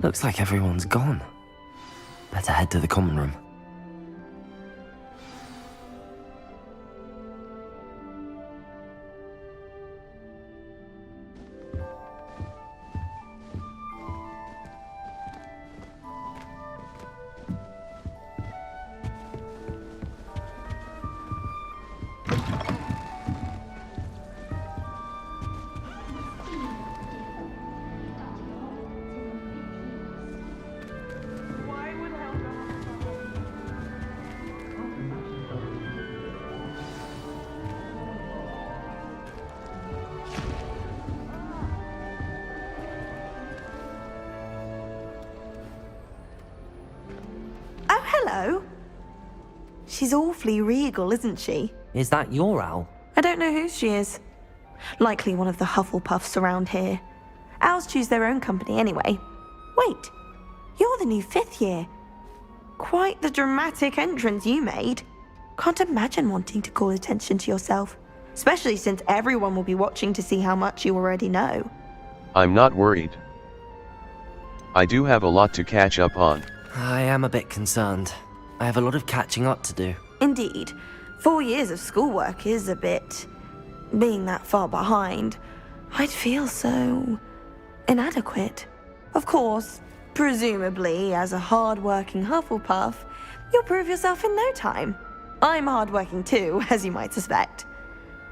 Looks like everyone's gone. Better head to the common room. Hello. She's awfully regal, isn't she? Is that your owl? I don't know who she is. Likely one of the Hufflepuffs around here. Owls choose their own company anyway. Wait, you're the new 5th year. Quite the dramatic entrance you made. Can't imagine wanting to call attention to yourself, especially since everyone will be watching to see how much you already know. I'm not worried. I do have a lot to catch up on. I am a bit concerned. I have a lot of catching up to do. Indeed. 4 years of schoolwork is a bit... Being that far behind, I'd feel so... inadequate. Of course, presumably, as a hard-working Hufflepuff, you'll prove yourself in no time. I'm hard-working too, as you might suspect.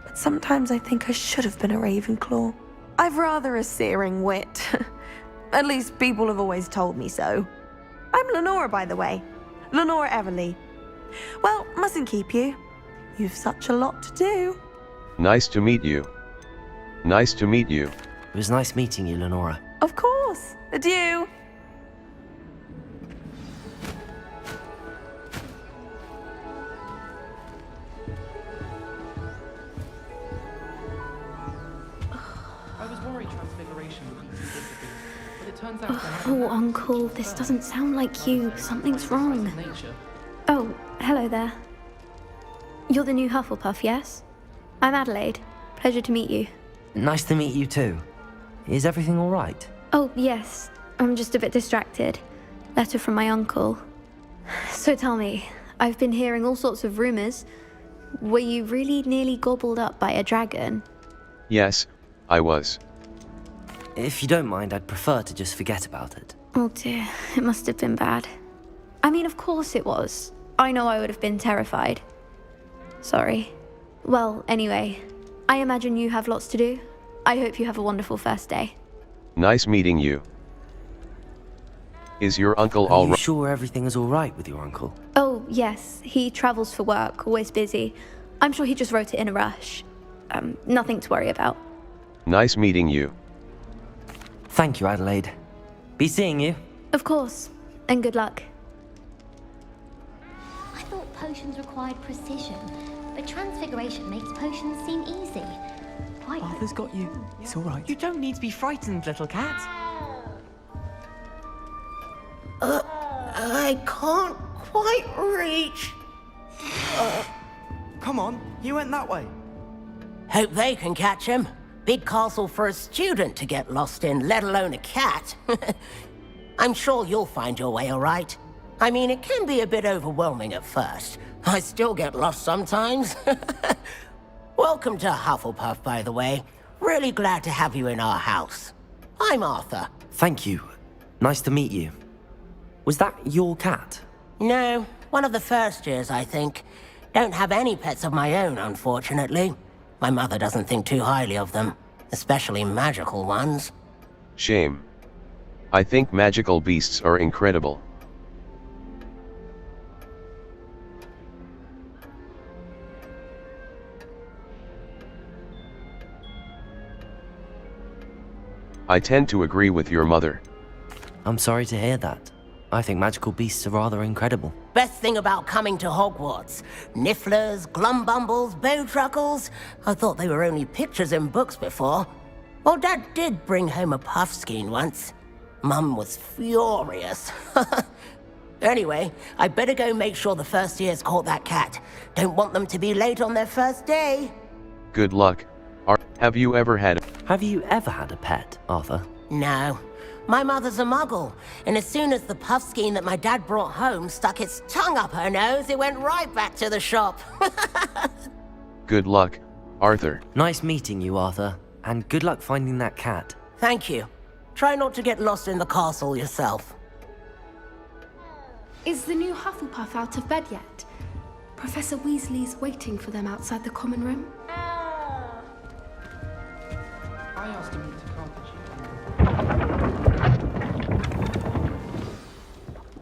But sometimes I think I should have been a Ravenclaw. I've rather a searing wit. At least people have always told me so. I'm Lenora, by the way. Lenora Everly. Well, mustn't keep you. You've such a lot to do. Nice to meet you. Nice to meet you. It was nice meeting you, Lenora. Of course. Adieu. I was worried transfiguration would be too difficult, but it turns out Oh, Uncle, this doesn't sound like you. Something's wrong. Oh, hello there. You're the new Hufflepuff, yes? I'm Adelaide. Pleasure to meet you. Nice to meet you too. Is everything all right? Oh, yes. I'm just a bit distracted. Letter from my uncle. So tell me, I've been hearing all sorts of rumors. Were you really nearly gobbled up by a dragon? Yes, I was. If you don't mind, I'd prefer to just forget about it. Oh dear, it must have been bad. I mean, of course it was. I know I would have been terrified. Sorry. Well, anyway, I imagine you have lots to do. I hope you have a wonderful first day. Nice meeting you. Is your uncle Are all you right? sure everything is all right with your uncle? Oh, yes, he travels for work, always busy. I'm sure he just wrote it in a rush. Nothing to worry about. Nice meeting you. Thank you, Adelaide. Be seeing you. Of course, and good luck. I thought potions required precision, but transfiguration makes potions seem easy. Quite. Arthur's got you. It's all right. You don't need to be frightened, little cat. I can't quite reach. Come on, he went that way. Hope they can catch him. Big castle for a student to get lost in, let alone a cat. I'm sure you'll find your way all right. I mean, it can be a bit overwhelming at first. I still get lost sometimes. Welcome to Hufflepuff, by the way. Really glad to have you in our house. I'm Arthur. Thank you. Nice to meet you. Was that your cat? No, one of the first years, I think. Don't have any pets of my own, unfortunately. My mother doesn't think too highly of them, especially magical ones. Shame. I think magical beasts are incredible. I tend to agree with your mother. I'm sorry to hear that. I think magical beasts are rather incredible. Best thing about coming to Hogwarts. Nifflers, Glumbumbles, Bowtruckles. I thought they were only pictures in books before. Well, Dad did bring home a Puffskein once. Mum was furious. Anyway, I better go make sure the first years caught that cat. Don't want them to be late on their first day. Good luck. Have you ever had... Have you ever had a pet, Arthur? No. My mother's a muggle, and as soon as the puffskein that my dad brought home stuck its tongue up her nose, it went right back to the shop. Good luck, Arthur. Nice meeting you, Arthur. And good luck finding that cat. Thank you. Try not to get lost in the castle yourself. Is the new Hufflepuff out of bed yet? Professor Weasley's waiting for them outside the common room. I asked him to come, but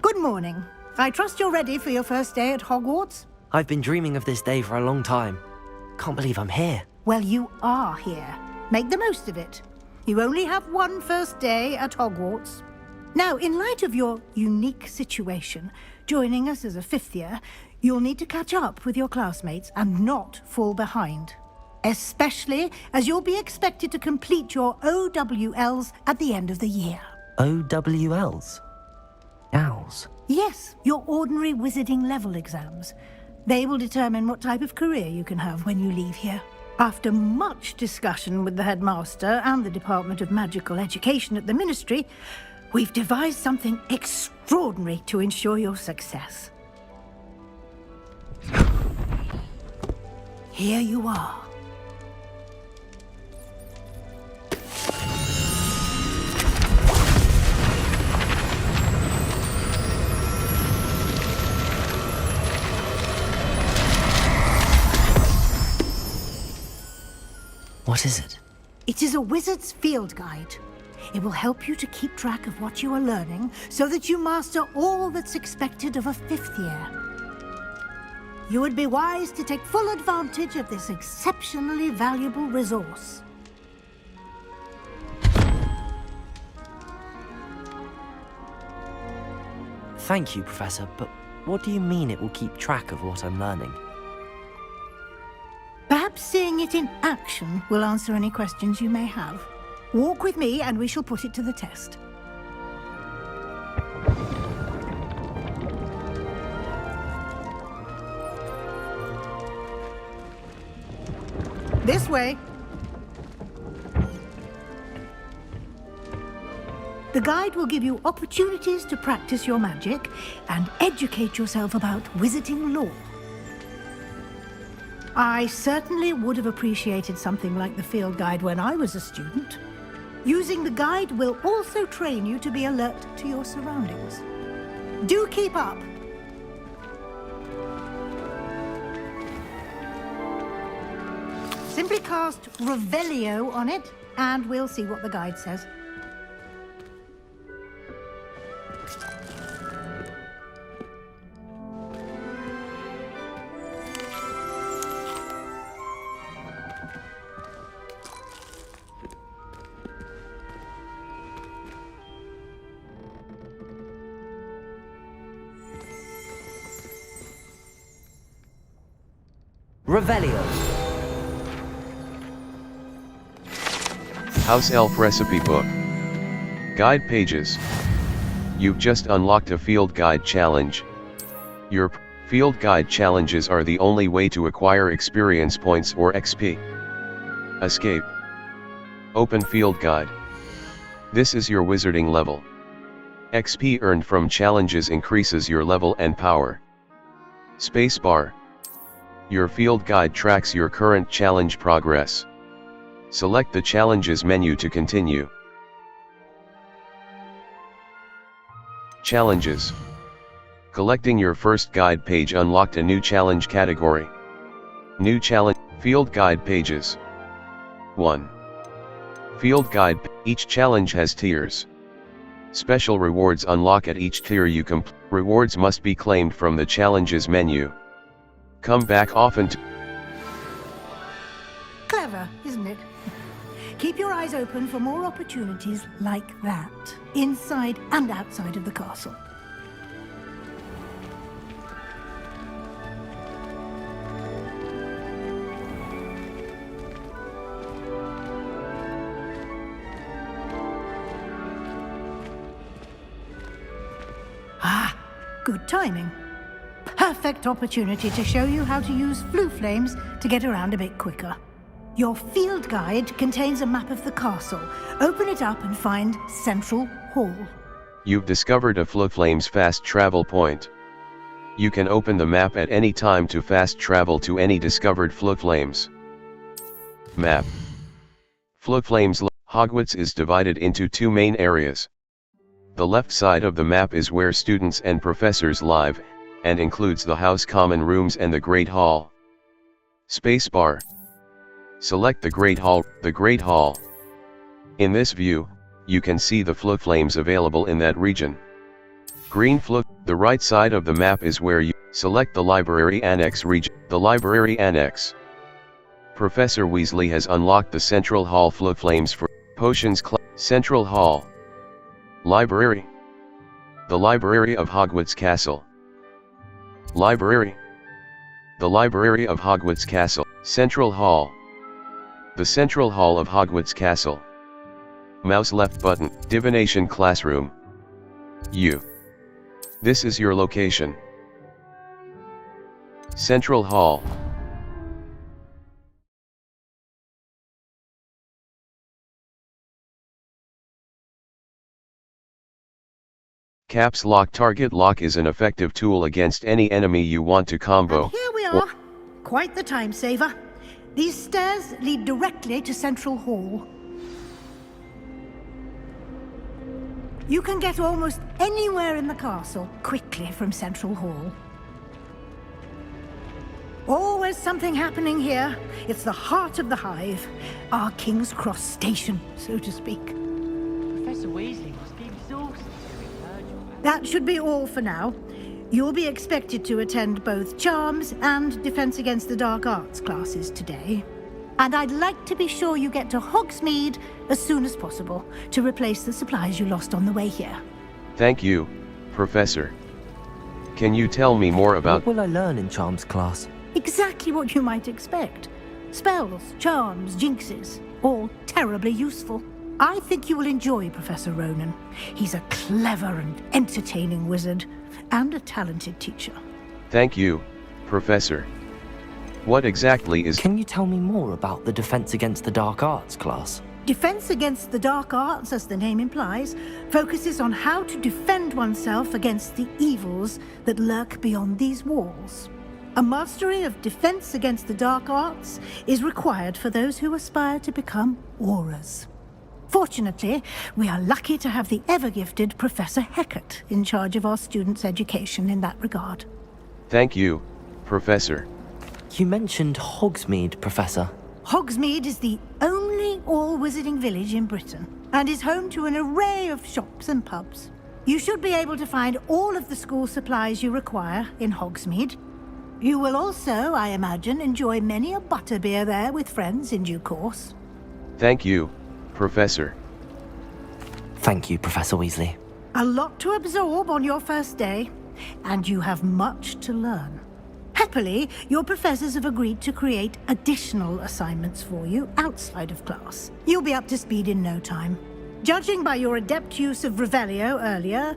Good morning. I trust you're ready for your first day at Hogwarts? I've been dreaming of this day for a long time. Can't believe I'm here. Well, you are here. Make the most of it. You only have one first day at Hogwarts. Now, in light of your unique situation, joining us as a fifth year, you'll need to catch up with your classmates and not fall behind. Especially as you'll be expected to complete your OWLs at the end of the year. OWLs? Owls? Yes, your ordinary wizarding level exams. They will determine what type of career you can have when you leave here. After much discussion with the headmaster and the Department of Magical Education at the Ministry, we've devised something extraordinary to ensure your success. Here you are. What is it? It is a wizard's field guide. It will help you to keep track of what you are learning so that you master all that's expected of a fifth year. You would be wise to take full advantage of this exceptionally valuable resource. Thank you, Professor, but what do you mean it will keep track of what I'm learning? Perhaps seeing it in action will answer any questions you may have. Walk with me and we shall put it to the test. This way. The guide will give you opportunities to practice your magic and educate yourself about wizarding lore. I certainly would have appreciated something like the field guide when I was a student. Using the guide will also train you to be alert to your surroundings. Do keep up! Simply cast Revelio on it, and we'll see what the guide says. Revelio. House Elf Recipe Book. Guide pages. You've just unlocked a field guide challenge. Your field guide challenges are the only way to acquire experience points or XP. Escape. Open field guide. This is your wizarding level. XP earned from challenges increases your level and power. Spacebar. Your field guide tracks your current challenge progress. Select the challenges menu to continue. Challenges. Collecting your first guide page unlocked a new challenge category. New challenge. Field guide pages. 1. Field guide. Each challenge has tiers. Special rewards unlock at each tier you complete. Rewards must be claimed from the challenges menu. Come back often to... Clever, isn't it? Keep your eyes open for more opportunities like that, inside and outside of the castle. Ah, good timing. Perfect opportunity to show you how to use flue flames to get around a bit quicker. Your field guide contains a map of the castle. Open it up and find Central Hall. You've discovered a Fluflame's fast travel point. You can open the map at any time to fast travel to any discovered Fluflames. Map. Fluflames. Hogwarts is divided into two main areas. The left side of the map is where students and professors live, and includes the house common rooms and the Great Hall. Spacebar. Select the Great Hall. The Great Hall. In this view, you can see the Fluflames available in that region. Green Fluf. The right side of the map is where you select the Library Annex region. The Library Annex. Professor Weasley has unlocked the Central Hall Fluflames for Potions Central Hall. Library. The Library of Hogwarts Castle. Library. The Library of Hogwarts Castle. Central Hall. The Central Hall of Hogwarts Castle. Mouse left button. Divination Classroom. This is your location. Central Hall. Caps Lock. Target Lock is an effective tool against any enemy you want to combo. And here we are. Quite the time saver. These stairs lead directly to Central Hall. You can get almost anywhere in the castle quickly from Central Hall. Always something happening here. It's the heart of the hive. Our King's Cross station, so to speak. Professor Weasley must be exhausted. That should be all for now. You'll be expected to attend both Charms and Defense Against the Dark Arts classes today. And I'd like to be sure you get to Hogsmeade as soon as possible to replace the supplies you lost on the way here. Thank you, Professor. Can you tell me more about... What will I learn in Charms class? Exactly what you might expect. Spells, charms, jinxes, all terribly useful. I think you will enjoy Professor Ronan. He's a clever and entertaining wizard, and a talented teacher. Thank you, Professor. What exactly is... Can you tell me more about the Defense Against the Dark Arts class? Defense Against the Dark Arts, as the name implies, focuses on how to defend oneself against the evils that lurk beyond these walls. A mastery of Defense Against the Dark Arts is required for those who aspire to become Aurors. Fortunately, we are lucky to have the ever-gifted Professor Hecat in charge of our students' education in that regard. Thank you, Professor. You mentioned Hogsmeade, Professor. Hogsmeade is the only all-wizarding village in Britain, and is home to an array of shops and pubs. You should be able to find all of the school supplies you require in Hogsmeade. You will also, I imagine, enjoy many a butterbeer there with friends in due course. Thank you, Professor. Thank you, Professor Weasley. A lot to absorb on your first day, and you have much to learn. Happily, your professors have agreed to create additional assignments for you outside of class. You'll be up to speed in no time. Judging by your adept use of Revelio earlier,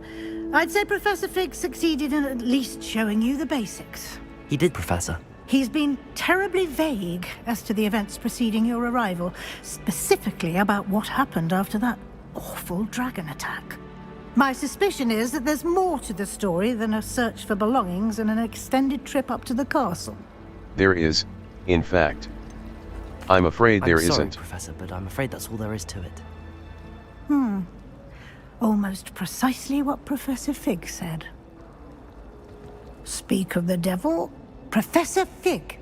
I'd say Professor Fig succeeded in at least showing you the basics. He did, Professor. He's been terribly vague as to the events preceding your arrival, specifically about what happened after that awful dragon attack. My suspicion is that there's more to the story than a search for belongings and an extended trip up to the castle. There is, in fact. I'm afraid there I'm sorry, isn't. Professor, but I'm afraid that's all there is to it. Almost precisely what Professor Fig said. Speak of the devil, Professor Fig.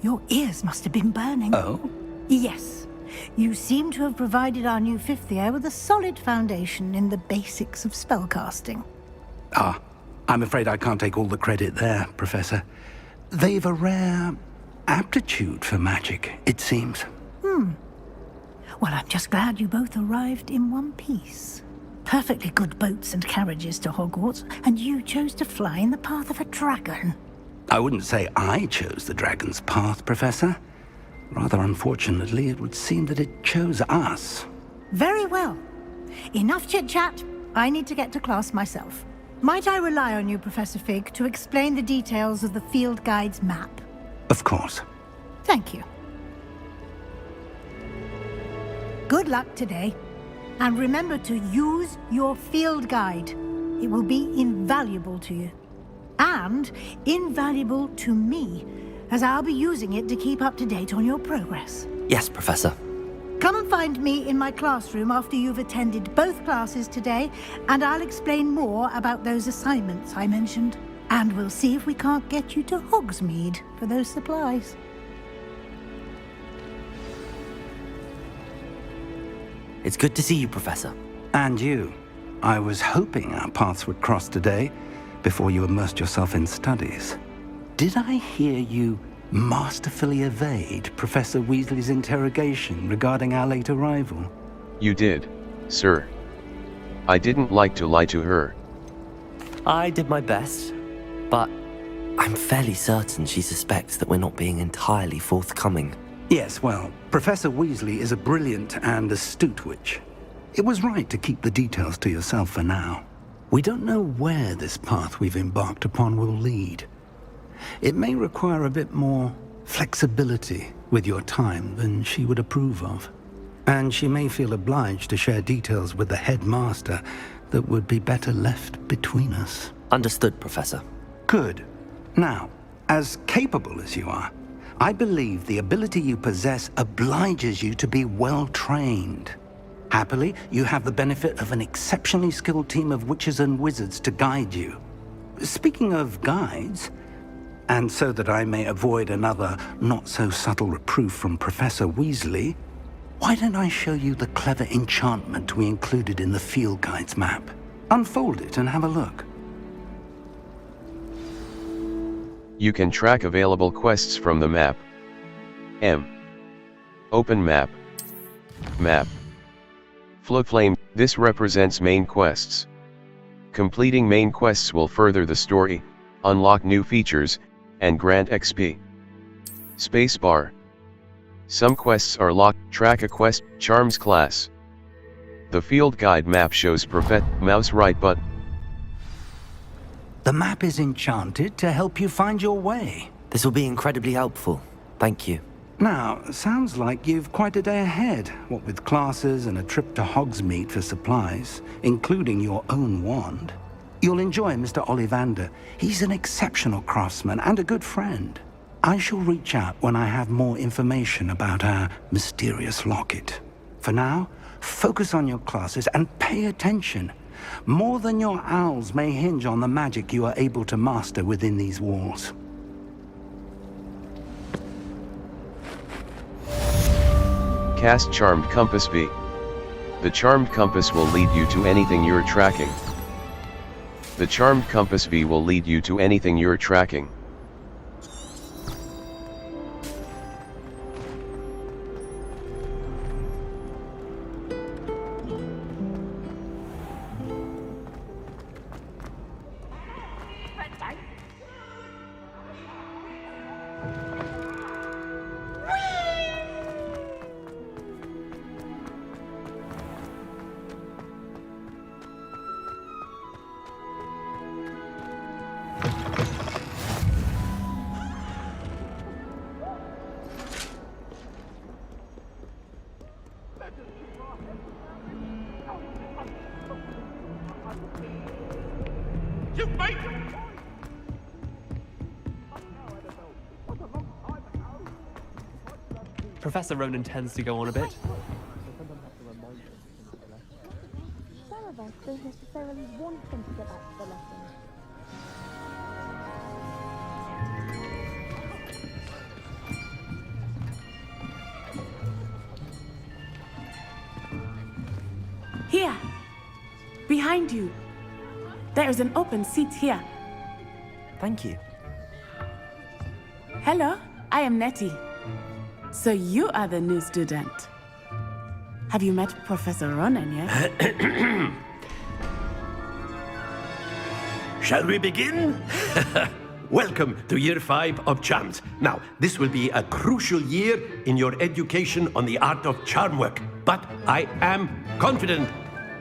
Your ears must have been burning. Oh? Yes. You seem to have provided our new fifth year with a solid foundation in the basics of spellcasting. Ah, I'm afraid I can't take all the credit there, Professor. They've a rare aptitude for magic, it seems. Well, I'm just glad you both arrived in one piece. Perfectly good boats and carriages to Hogwarts, and you chose to fly in the path of a dragon. I wouldn't say I chose the dragon's path, Professor. Rather unfortunately, it would seem that it chose us. Very well. Enough chit-chat. I need to get to class myself. Might I rely on you, Professor Fig, to explain the details of the field guide's map? Of course. Thank you. Good luck today. And remember to use your field guide. It will be invaluable to you. And invaluable to me, as I'll be using it to keep up to date on your progress. Yes, Professor. Come and find me in my classroom after you've attended both classes today, and I'll explain more about those assignments I mentioned. And we'll see if we can't get you to Hogsmeade for those supplies. It's good to see you, Professor. And you. I was hoping our paths would cross today, before you immersed yourself in studies. Did I hear you masterfully evade Professor Weasley's interrogation regarding our late arrival? You did, sir. I didn't like to lie to her. I did my best, but I'm fairly certain she suspects that we're not being entirely forthcoming. Yes, well, Professor Weasley is a brilliant and astute witch. It was right to keep the details to yourself for now. We don't know where this path we've embarked upon will lead. It may require a bit more flexibility with your time than she would approve of. And she may feel obliged to share details with the headmaster that would be better left between us. Understood, Professor. Good. Now, as capable as you are, I believe the ability you possess obliges you to be well trained. Happily, you have the benefit of an exceptionally skilled team of witches and wizards to guide you. Speaking of guides, and so that I may avoid another not-so-subtle reproof from Professor Weasley, why don't I show you the clever enchantment we included in the field guide's map? Unfold it and have a look. You can track available quests from the map. Open map. Map. Flame. This represents main quests. Completing main quests will further the story, unlock new features, and grant XP. Spacebar. Some quests are locked. Track a quest, Charms class. The field guide map shows mouse right button. The map is enchanted to help you find your way. This will be incredibly helpful. Thank you. Now, sounds like you've quite a day ahead, what with classes and a trip to Hogsmeade for supplies, including your own wand. You'll enjoy Mr. Ollivander. He's an exceptional craftsman and a good friend. I shall reach out when I have more information about our mysterious locket. For now, focus on your classes and pay attention. More than your owls may hinge on the magic you are able to master within these walls. Cast Charmed Compass V. The Charmed Compass will lead you to anything you're tracking. The Charmed Compass V will lead you to anything you're tracking. Professor Ronan tends to go on a bit. Some of us don't necessarily want them to get back to the lesson. Here! Behind you! There is an open seat here. Thank you. Hello, I am Nettie. So you are the new student. Have you met Professor Ronan yet? Shall we begin? Welcome to Year 5 of Charms. Now, this will be a crucial year in your education on the art of charm work. But I am confident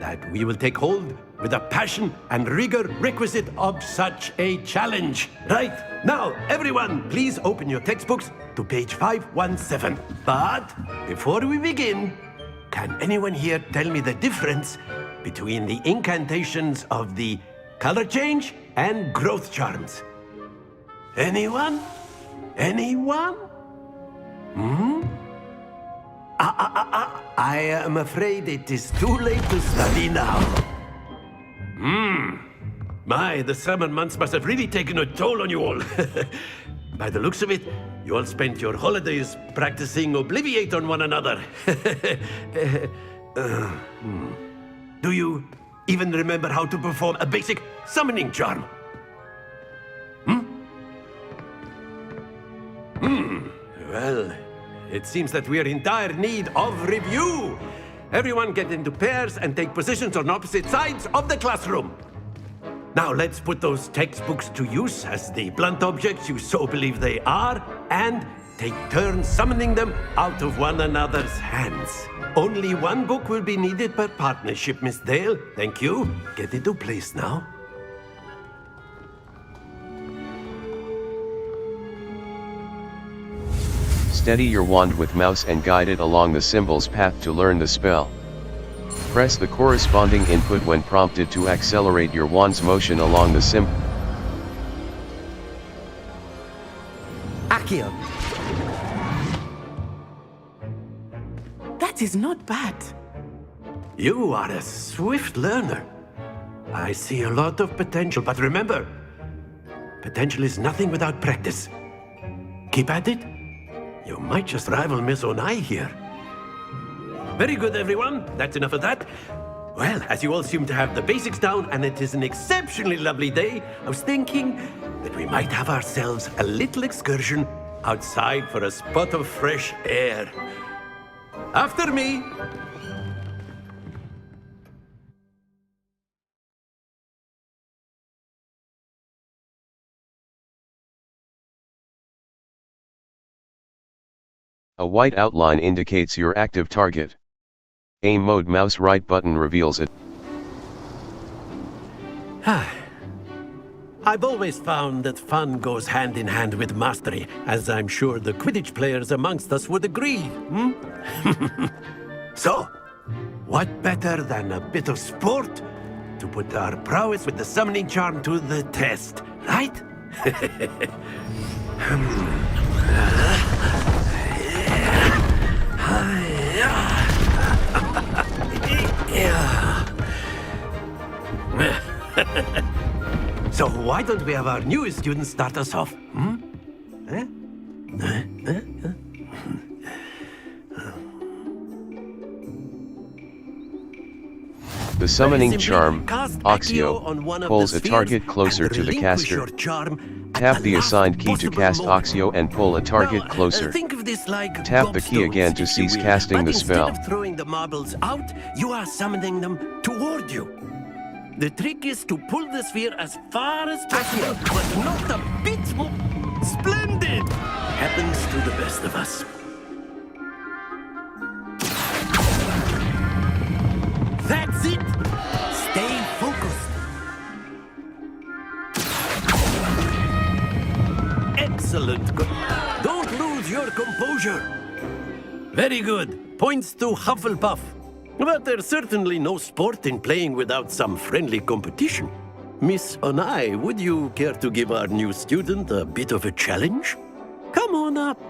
that we will take hold with the passion and rigor requisite of such a challenge. Right, now, everyone, please open your textbooks to page 517. But before we begin, can anyone here tell me the difference between the incantations of the color change and growth charms? Anyone? Anyone? I am afraid it is too late to study now. My, the summer months must have really taken a toll on you all. By the looks of it, you all spent your holidays practicing Obliviate on one another. Do you even remember how to perform a basic summoning charm? Well, it seems that we are in dire need of review. Everyone get into pairs and take positions on opposite sides of the classroom. Now let's put those textbooks to use as the blunt objects you so believe they are, and take turns summoning them out of one another's hands. Only one book will be needed per partnership, Miss Dale. Thank you. Get into place now. Steady your wand with mouse and guide it along the symbol's path to learn the spell. Press the corresponding input when prompted to accelerate your wand's motion along the symbol. Accio. That is not bad. You are a swift learner. I see a lot of potential, but remember, potential is nothing without practice. Keep at it. You might just rival Miss Onai here. Very good, everyone. That's enough of that. Well, as you all seem to have the basics down, and it is an exceptionally lovely day, I was thinking that we might have ourselves a little excursion outside for a spot of fresh air. After me. A white outline indicates your active target. Aim mode mouse right button reveals it. I've always found that fun goes hand in hand with mastery, as I'm sure the Quidditch players amongst us would agree. So, what better than a bit of sport to put our prowess with the summoning charm to the test, right? So why don't we have our newest student start us off? The summoning charm, cast Accio, on one of pulls the a target spheres closer and to the relinquish caster. your charm Tap at the last assigned key to possible cast moment. Accio and pull a target closer. Think of this like Tap the key again to gobstones, if you cease will. casting But the spell. Instead of throwing the marbles out, you are summoning them toward you. The trick is to pull the sphere as far as possible, but not a bit more. Splendid! Happens to the best of us. That's it! Stay focused. Excellent. Don't lose your composure. Very good. Points to Hufflepuff. But there's certainly no sport in playing without some friendly competition. Miss Onai, would you care to give our new student a bit of a challenge? Come on up.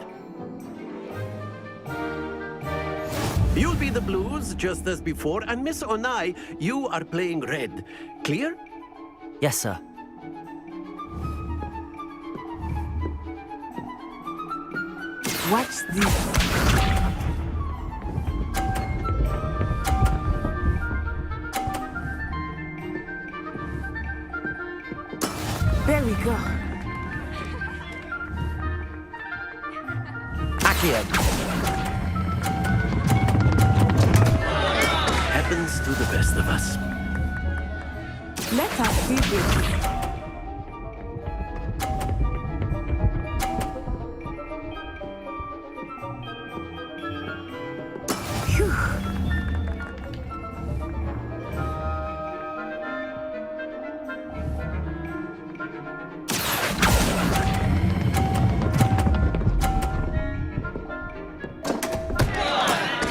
You'll be the blues, just as before, and Miss Onai, you are playing red. Clear? Yes, sir. Watch this. There we go. Accio. Happens to the best of us. Let us see this.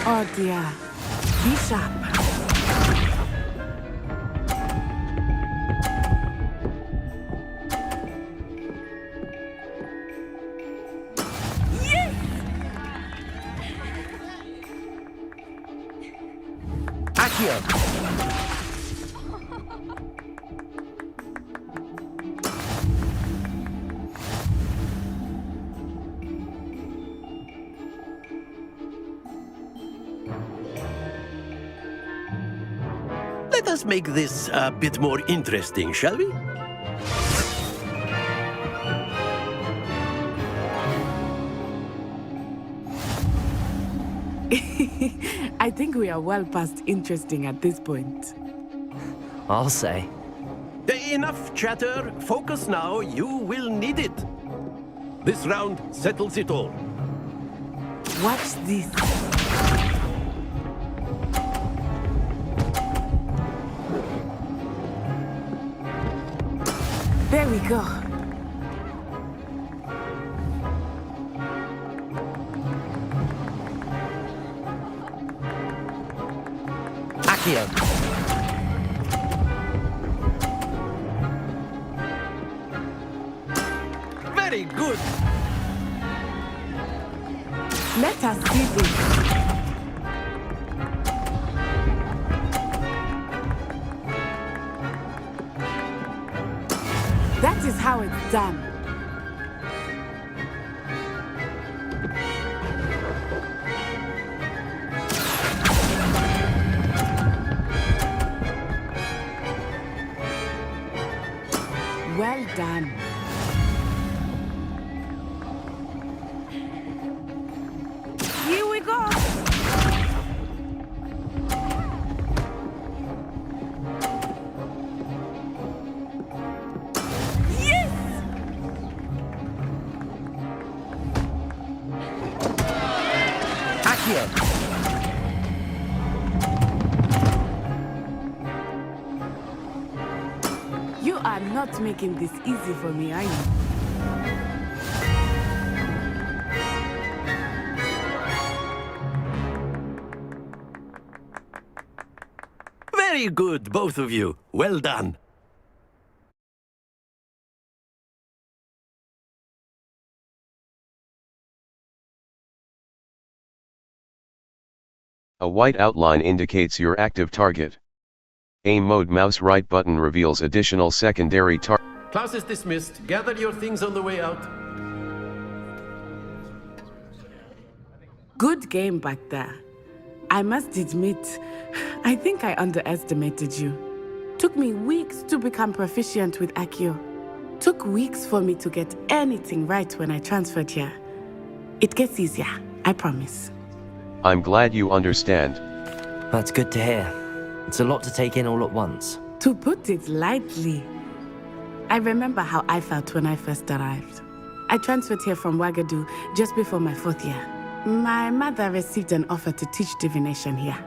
Oh dear. Be sharp. Accio! Let us make this a bit more interesting, shall we? I think we are well past interesting at this point. I'll say. Enough chatter. Focus now. You will need it. This round settles it all. Watch this. There we go. Accio! Very good. Let us see this. That is how it's done. Well done. Here we go. Accio! You are not making this easy for me, are you? Very good, both of you. Well done. A white outline indicates your active target. Aim mode mouse right button reveals additional secondary target. Class is dismissed. Gather your things on the way out. Good game back there. I must admit, I think I underestimated you. Took me weeks to become proficient with Accio. Took weeks for me to get anything right when I transferred here. It gets easier, I promise. I'm glad you understand. That's good to hear. It's a lot to take in all at once. To put it lightly, I remember how I felt when I first arrived. I transferred here from Wagadu just before my 4th year. My mother received an offer to teach divination here.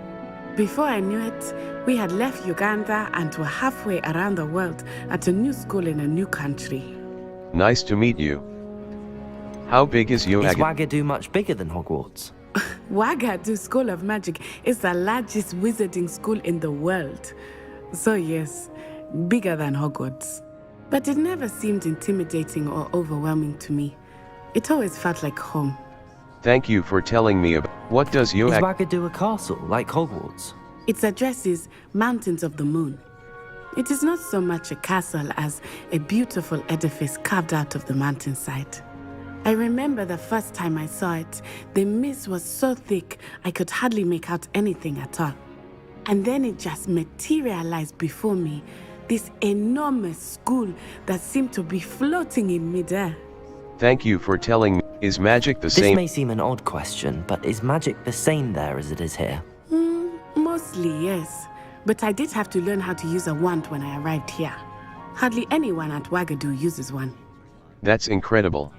Before I knew it, we had left Uganda and were halfway around the world at a new school in a new country. Nice to meet you. How big is Is Wagadu? Wagadu much bigger than Hogwarts? Wagadu School of Magic is the largest wizarding school in the world. So yes, bigger than Hogwarts. But it never seemed intimidating or overwhelming to me. It always felt like home. Thank you for telling me about. What does Is Wagadu? Wagadu a castle, like Hogwarts? Its address is Mountains of the Moon. It is not so much a castle as a beautiful edifice carved out of the mountainside. I remember the first time I saw it, the mist was so thick I could hardly make out anything at all. And then it just materialized before me, this enormous school that seemed to be floating in midair. Thank you for telling me. Is magic the This same? may seem an odd question, but is magic the same there as it is here? Mostly, yes. But I did have to learn how to use a wand when I arrived here. Hardly anyone at Wagadu uses one. That's incredible.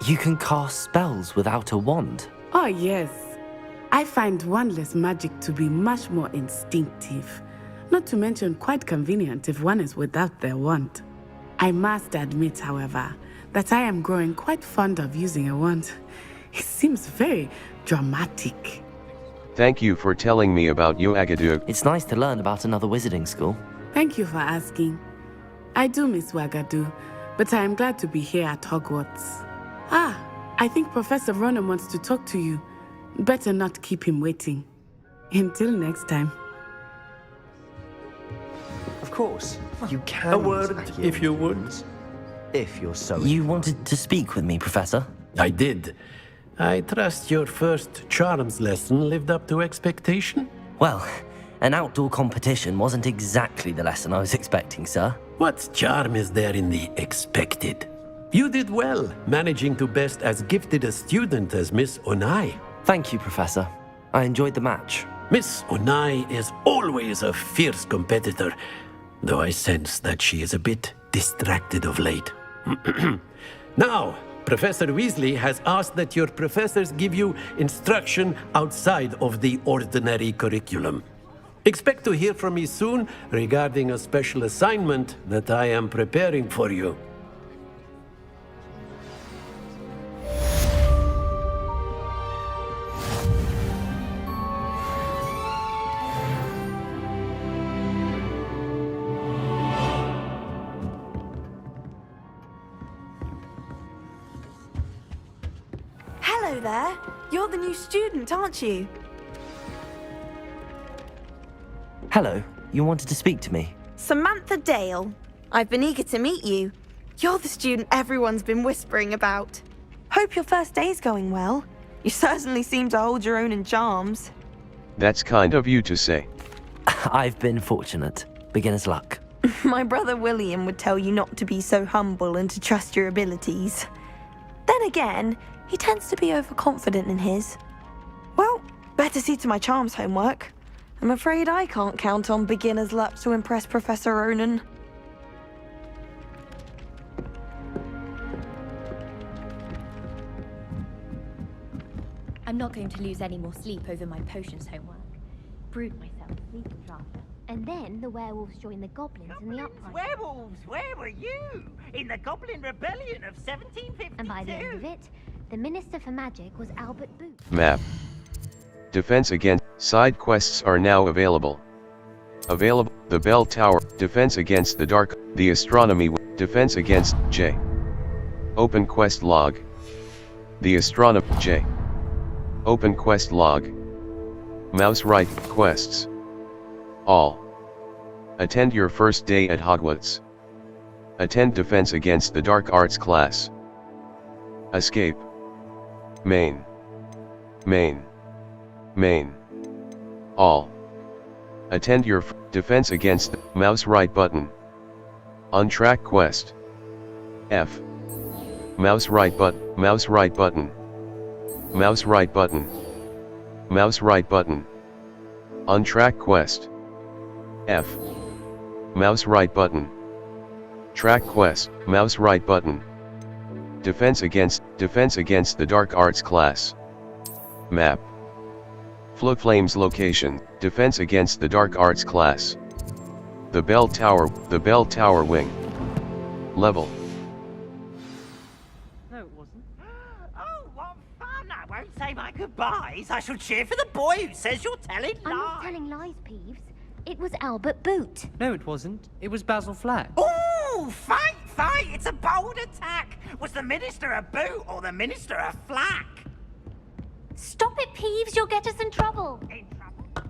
You can cast spells without a wand? Oh, yes. I find wandless magic to be much more instinctive. Not to mention quite convenient if one is without their wand. I must admit, however, that I am growing quite fond of using a wand. It seems very dramatic. Thank you for telling me about Ouagadougou. It's nice to learn about another wizarding school. Thank you for asking. I do miss Ouagadougou, but I am glad to be here at Hogwarts. Ah, I think Professor Ronan wants to talk to you. Better not keep him waiting. Until next time. Of course, you can. A word, if you would. If you're so. You wanted to speak with me, Professor? I did. I trust your first charms lesson lived up to expectation? Well, an outdoor competition wasn't exactly the lesson I was expecting, sir. What charm is there in the expected? You did well, managing to best as gifted a student as Miss Onai. Thank you, Professor. I enjoyed the match. Miss Onai is always a fierce competitor, though I sense that she is a bit distracted of late. Now, Professor Weasley has asked that your professors give you instruction outside of the ordinary curriculum. Expect to hear from me soon regarding a special assignment that I am preparing for you. Hello there. You're the new student, aren't you? Hello, you wanted to speak to me? Samantha Dale. I've been eager to meet you. You're the student everyone's been whispering about. Hope your first day's going well. You certainly seem to hold your own in charms. That's kind of you to say. I've been fortunate. Beginner's luck. My brother William would tell you not to be so humble and to trust your abilities. Then again, he tends to be overconfident in his. Well, better see to my charms homework. I'm afraid I can't count on beginner's luck to impress Professor Ronan. I'm not going to lose any more sleep over my potions homework. Brewed myself a sleeping draught. And then the werewolves joined the goblins in the uprising. Werewolves, where were you? In the Goblin Rebellion of 1752. And by the end of it, the Minister for Magic was Albert Boot. Map. Defense against. Side quests are now available. Available. The Bell Tower. Defense against the Dark. The Astronomy. Defense against J. Open quest log. The Astronomy. J. Open quest log. Mouse right quests. All. Attend your first day at Hogwarts. Attend Defense against the Dark Arts class. Escape. Main. Main. Main. All. Attend your Defense against the mouse right button. Untrack quest. F. Mouse right button. Mouse right button. Mouse right button. Mouse right button. Untrack quest. F. Mouse right button. Track quest. Mouse right button. Defense against the Dark Arts class. Map. Flames location. Defense against the Dark Arts class. The Bell Tower wing. Level. No, it wasn't. Oh, what fun! I won't say my goodbyes. I shall cheer for the boy who says you're telling lies. I'm not telling lies, Peeves. It was Albert Boot. No, it wasn't. It was Basil Flack. Ooh, fight! It's a bold attack! Was the Minister a boot or the Minister a flack? Stop it, Peeves. You'll get us in trouble. In trouble?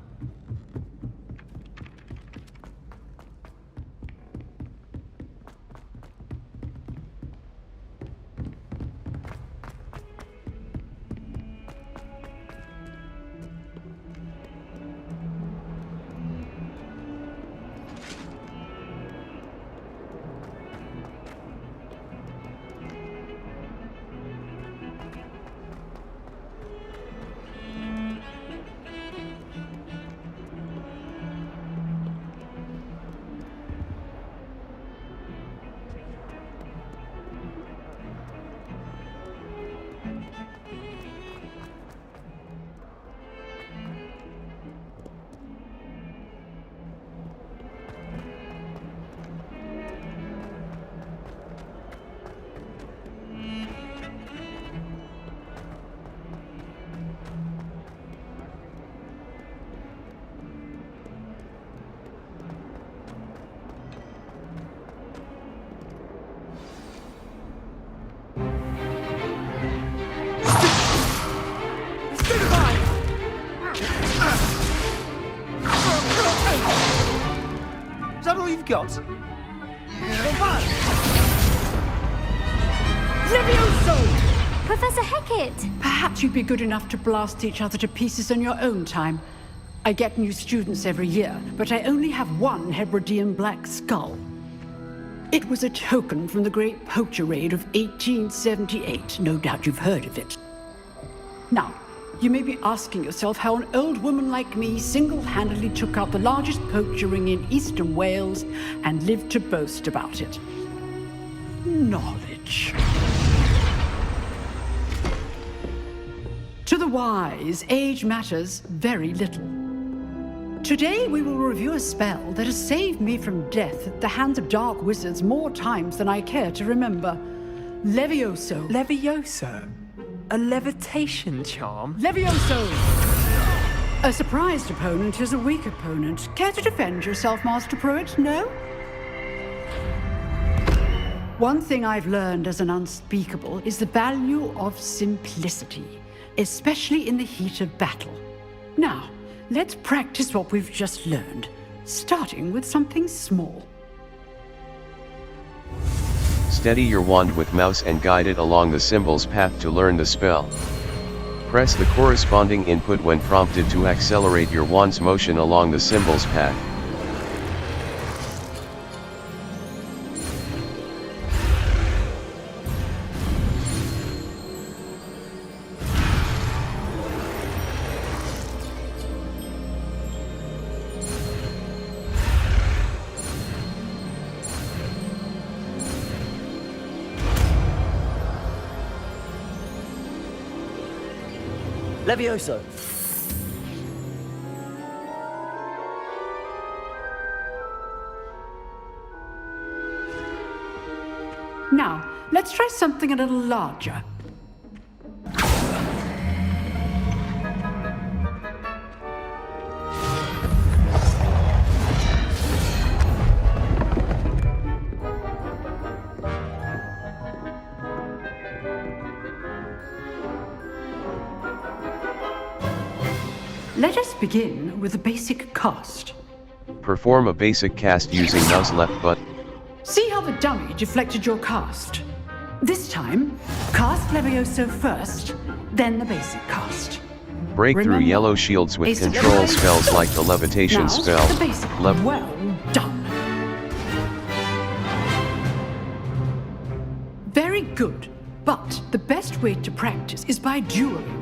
got? Levioso! Professor Hecat! Perhaps you'd be good enough to blast each other to pieces on your own time. I get new students every year, but I only have one Hebridean black skull. It was a token from the Great Poacher Raid of 1878. No doubt you've heard of it. Now, you may be asking yourself how an old woman like me single-handedly took out the largest poacher ring in eastern Wales and lived to boast about it. Knowledge. To the wise, age matters very little. Today we will review a spell that has saved me from death at the hands of dark wizards more times than I care to remember. Levioso. Levioso? A levitation charm? Levioso! A surprised opponent is a weak opponent. Care to defend yourself, Master Pruitt? No? One thing I've learned as an unspeakable is the value of simplicity, especially in the heat of battle. Now, let's practice what we've just learned, starting with something small. Steady your wand with mouse and guide it along the symbol's path to learn the spell. Press the corresponding input when prompted to accelerate your wand's motion along the symbol's path. Levioso! Now, let's try something a little larger. Let us begin with a basic cast. Perform a basic cast using mouse left button. See how the dummy deflected your cast? This time, cast Levioso first, then the basic cast. Break through yellow shields with control spells like the levitation now, spell. The basic. Well done. Very good, but the best way to practice is by dueling.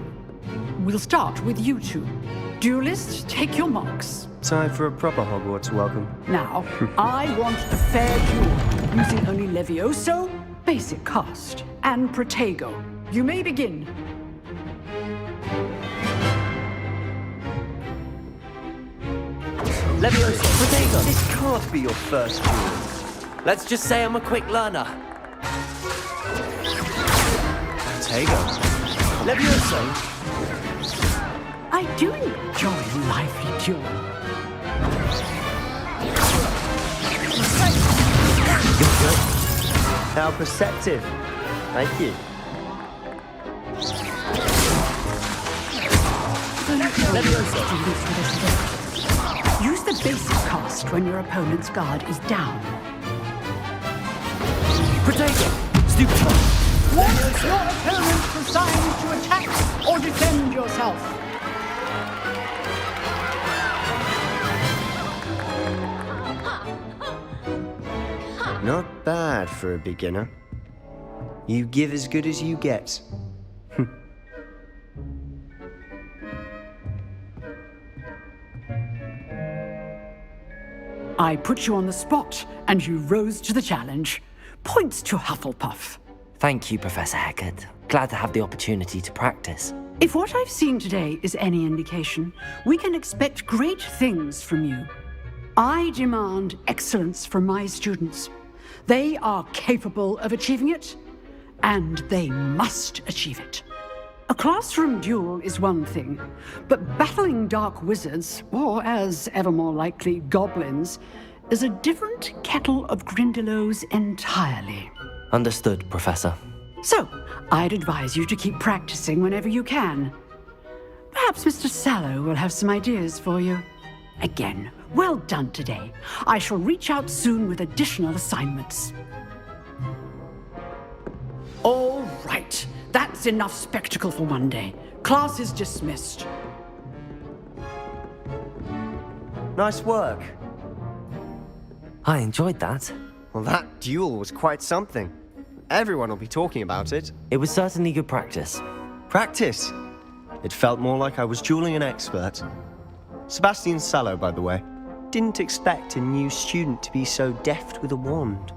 We'll start with you two. Duelists, take your marks. Time for a proper Hogwarts welcome. Now, I want a fair duel, using only Levioso, basic cast, and Protego. You may begin. Levioso, Protego! This can't be your first duel. Let's just say I'm a quick learner. Protego. Levioso! I do enjoy a lively duel. You're good. How perceptive. Thank you. Use the basic cast when your opponent's guard is down. Protego! Stupid! Want your opponent assigned to attack or defend yourself? Not bad for a beginner. You give as good as you get. I put you on the spot, and you rose to the challenge. Points to Hufflepuff. Thank you, Professor Hecat. Glad to have the opportunity to practice. If what I've seen today is any indication, we can expect great things from you. I demand excellence from my students. They are capable of achieving it, and they must achieve it. A classroom duel is one thing, but battling dark wizards, or as ever more likely, goblins, is a different kettle of Grindylows entirely. Understood, Professor. So, I'd advise you to keep practicing whenever you can. Perhaps Mr. Sallow will have some ideas for you. Again, well done today. I shall reach out soon with additional assignments. All right, that's enough spectacle for one day. Class is dismissed. Nice work. I enjoyed that. Well, that duel was quite something. Everyone will be talking about it. It was certainly good practice. Practice? It felt more like I was dueling an expert. Sebastian Sallow, by the way. Didn't expect a new student to be so deft with a wand.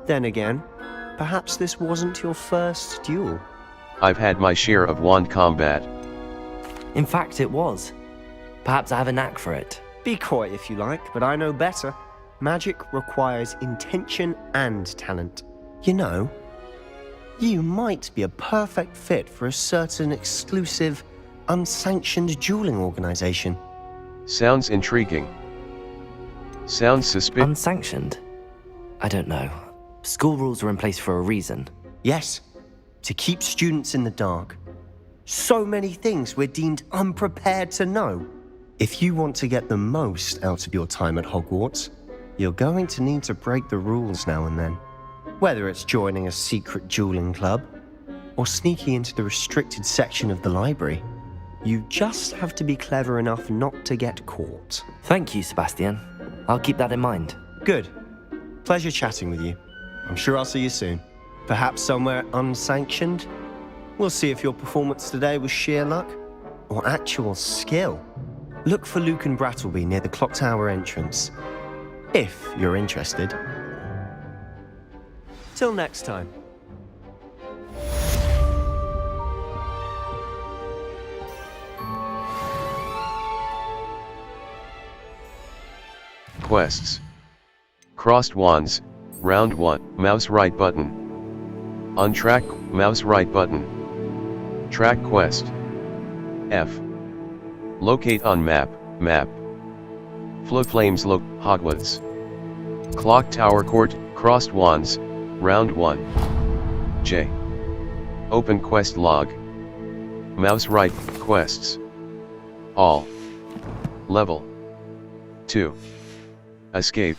Then again, perhaps this wasn't your first duel. I've had my share of wand combat. In fact, it was. Perhaps I have a knack for it. Be coy if you like, but I know better. Magic requires intention and talent. You know, you might be a perfect fit for a certain exclusive, unsanctioned dueling organization. Sounds intriguing. Sounds suspicious. Unsanctioned? I don't know. School rules are in place for a reason. Yes, to keep students in the dark. So many things we're deemed unprepared to know. If you want to get the most out of your time at Hogwarts, you're going to need to break the rules now and then. Whether it's joining a secret dueling club, or sneaking into the restricted section of the library, you just have to be clever enough not to get caught. Thank you, Sebastian. I'll keep that in mind. Good. Pleasure chatting with you. I'm sure I'll see you soon. Perhaps somewhere unsanctioned? We'll see if your performance today was sheer luck or actual skill. Look for Luke and Brattleby near the clock tower entrance, if you're interested. Till next time. Quests. Crossed wands, round 1, mouse right button. Untrack, mouse right button. Track quest. F. Locate on map, map. Flow flames look, Hogwarts. Clock tower court, crossed wands, round 1. J. Open quest log. Mouse right, quests. All. Level 2. Escape.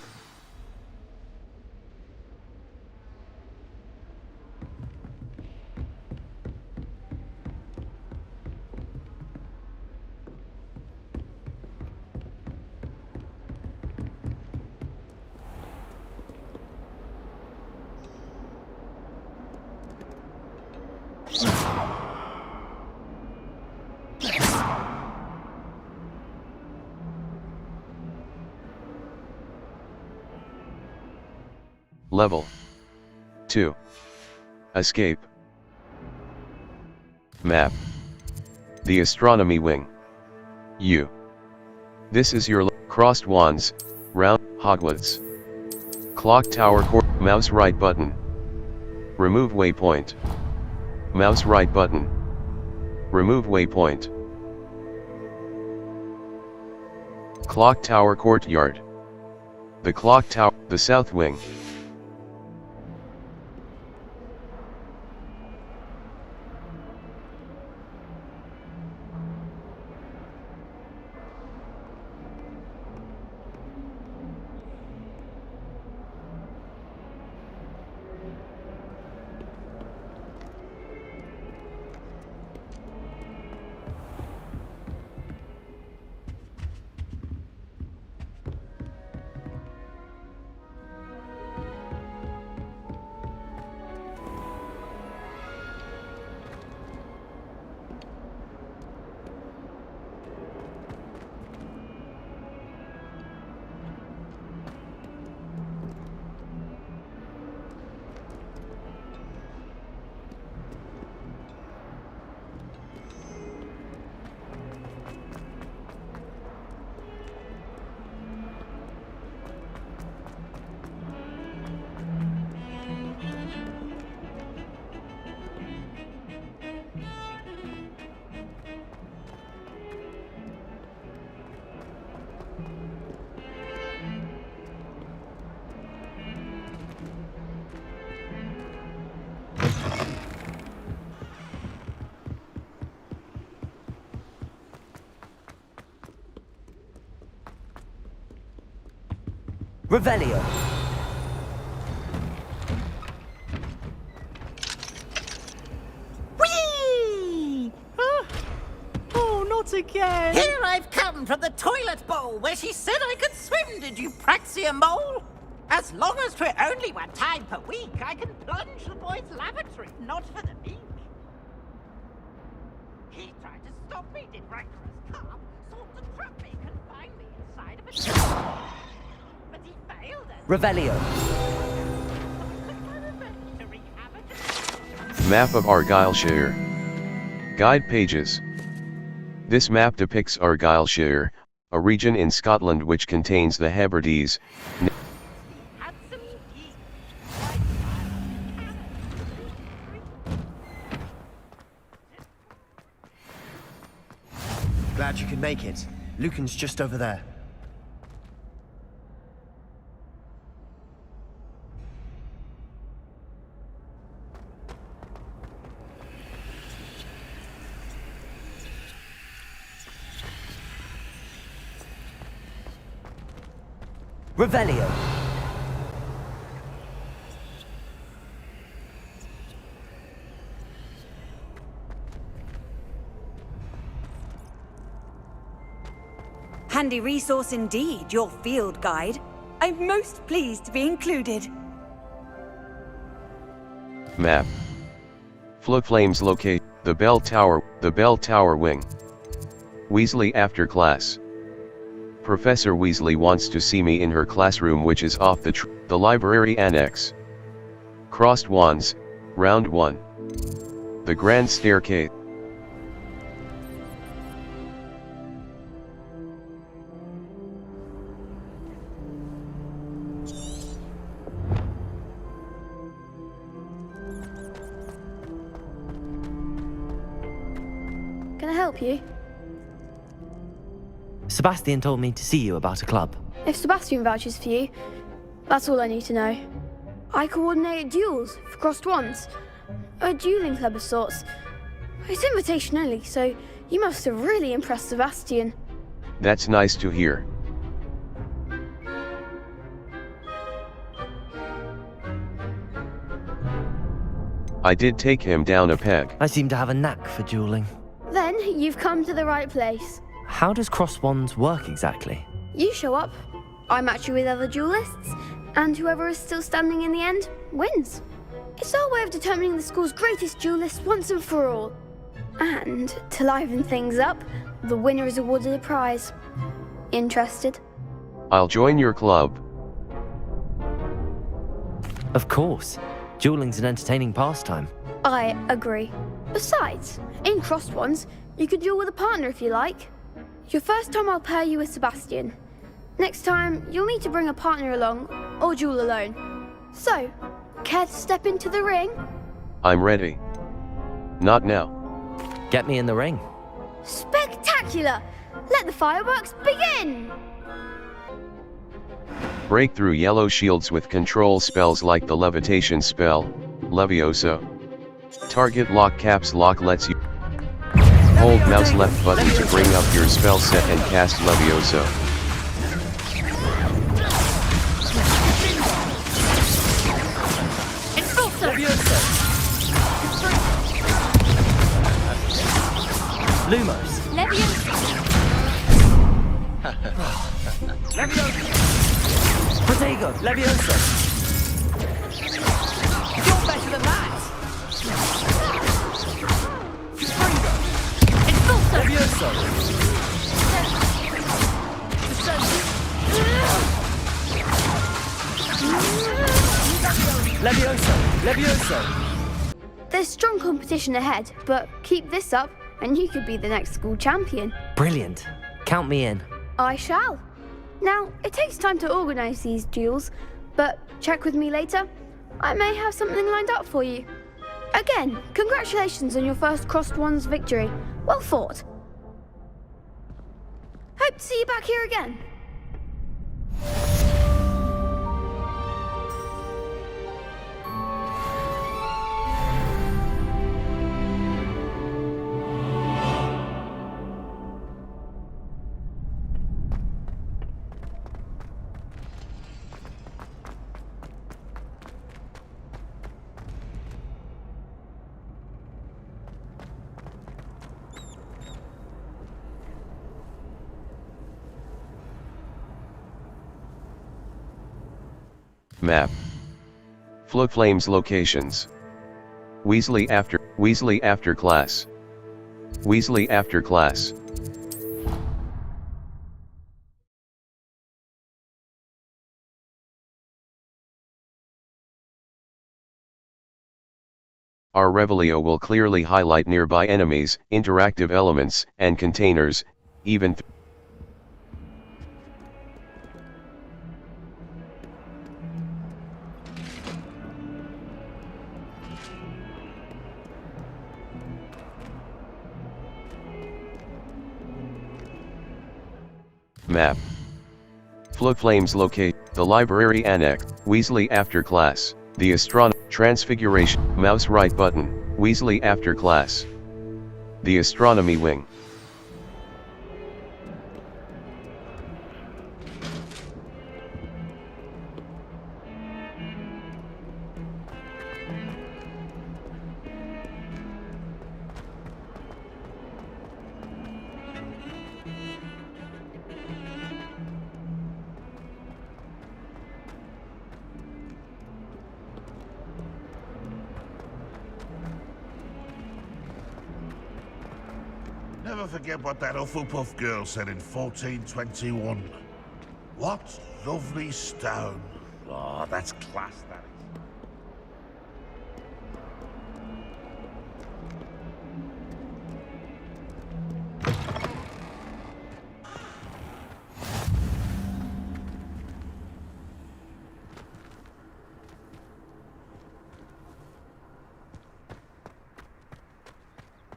Level 2. Escape. Map. The Astronomy Wing. U. This is your crossed wands, round, Hogwarts. Clock tower court, mouse right button. Remove waypoint. Mouse right button. Remove waypoint. Clock tower courtyard. The clock tower, the south wing. Revelio. Whee! Oh, not again! Here I've come from the toilet bowl where she said I could swim, did you praxia mole? As long as 'twere only one time per week, I can plunge the boy's lavatory, not for the meek. He tried to stop me, did rancorous carp, sought to trap me, confine me inside of a but he failed us. Revelio. Map of Argyllshire. Guide pages. This map depicts Argyllshire, a region in Scotland which contains the Hebrides. Glad you could make it. Lucan's just over there. Revelio. Handy resource indeed, your field guide. I'm most pleased to be included. Map. Flames locate the bell tower wing. Weasley after class. Professor Weasley wants to see me in her classroom, which is off the library annex. Crossed wands, round 1. The grand staircase. Can I help you? Sebastian told me to see you about a club. If Sebastian vouches for you, that's all I need to know. I coordinate duels for crossed wands. A dueling club of sorts. It's invitation only, so you must have really impressed Sebastian. That's nice to hear. I did take him down a peg. I seem to have a knack for dueling. Then you've come to the right place. How does cross wands work exactly? You show up, I match you with other duelists, and whoever is still standing in the end wins. It's our way of determining the school's greatest duelist once and for all. And to liven things up, the winner is awarded a prize. Interested? I'll join your club. Of course. Dueling's an entertaining pastime. I agree. Besides, in crossed wands, you could duel with a partner if you like. Your first time I'll pair you with Sebastian. Next time, you'll need to bring a partner along, or duel alone. So, care to step into the ring? I'm ready. Not now. Get me in the ring. Spectacular! Let the fireworks begin! Break through yellow shields with control spells like the levitation spell, Levioso. Target lock caps lock lets you hold mouse left button to bring up your spell set and cast Levioso. Levioso. Lumos. Levioso. Levioso. Protego. Levioso. You're better than that. Levioso! Levioso! Levioso! There's strong competition ahead, but keep this up and you could be the next school champion. Brilliant. Count me in. I shall. Now, it takes time to organise these duels, but check with me later. I may have something lined up for you. Again, congratulations on your first crossed wands victory. Well fought. Hope to see you back here again. Map. Flames locations. Weasley after class. Weasley after class. Our Revelio will clearly highlight nearby enemies, interactive elements, and containers, even Map. Flames locate, the library annex, Weasley after class, the astronomy, transfiguration, mouse right button, Weasley after class. The astronomy wing. Never forget what that Hufflepuff girl said in 1421. What lovely stone. Oh, that's class, that is.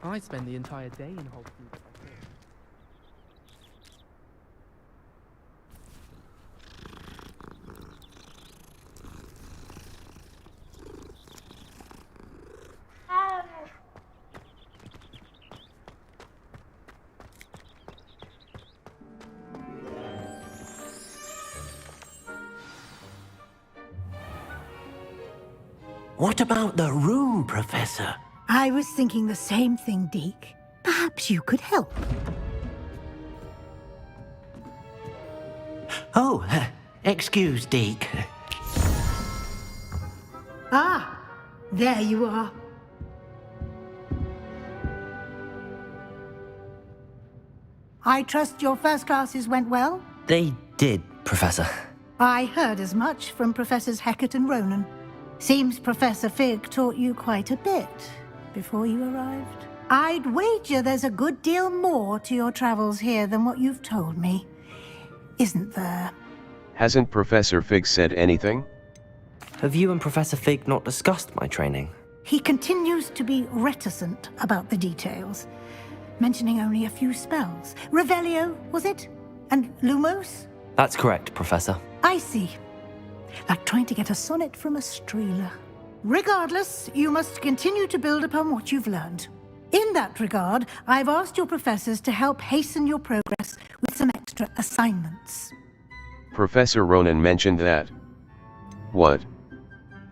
I spend the entire day in Hogwarts. What about the room, Professor? I was thinking the same thing, Deke. Perhaps you could help. Oh, excuse, Deke. Ah, there you are. I trust your first classes went well? They did, Professor. I heard as much from Professors Hecat and Ronan. Seems Professor Fig taught you quite a bit before you arrived. I'd wager there's a good deal more to your travels here than what you've told me. Isn't there? Hasn't Professor Fig said anything? Have you and Professor Fig not discussed my training? He continues to be reticent about the details, mentioning only a few spells. Revelio, was it? And Lumos? That's correct, Professor. I see. Like trying to get a sonnet from a streeler. Regardless, you must continue to build upon what you've learned. In that regard, I've asked your professors to help hasten your progress with some extra assignments. Professor Ronan mentioned that. What?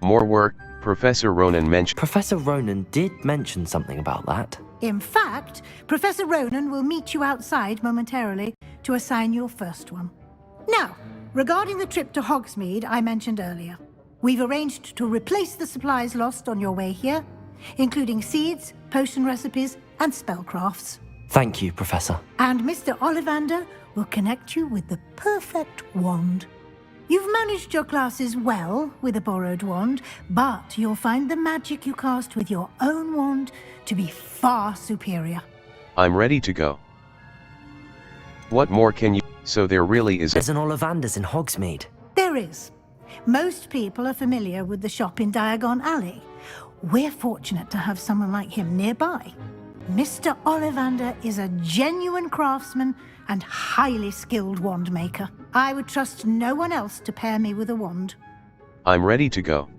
More work? Professor Ronan mentioned. Professor Ronan did mention something about that. In fact, Professor Ronan will meet you outside momentarily to assign your first one. Now, regarding the trip to Hogsmeade I mentioned earlier, we've arranged to replace the supplies lost on your way here, including seeds, potion recipes, and spellcrafts. Thank you, Professor. And Mr. Ollivander will connect you with the perfect wand. You've managed your classes well with a borrowed wand, but you'll find the magic you cast with your own wand to be far superior. I'm ready to go. What more can you... So there really is... There's an Ollivander's in Hogsmeade. There is. Most people are familiar with the shop in Diagon Alley. We're fortunate to have someone like him nearby. Mr. Ollivander is a genuine craftsman and highly skilled wand maker. I would trust no one else to pair me with a wand. I'm ready to go.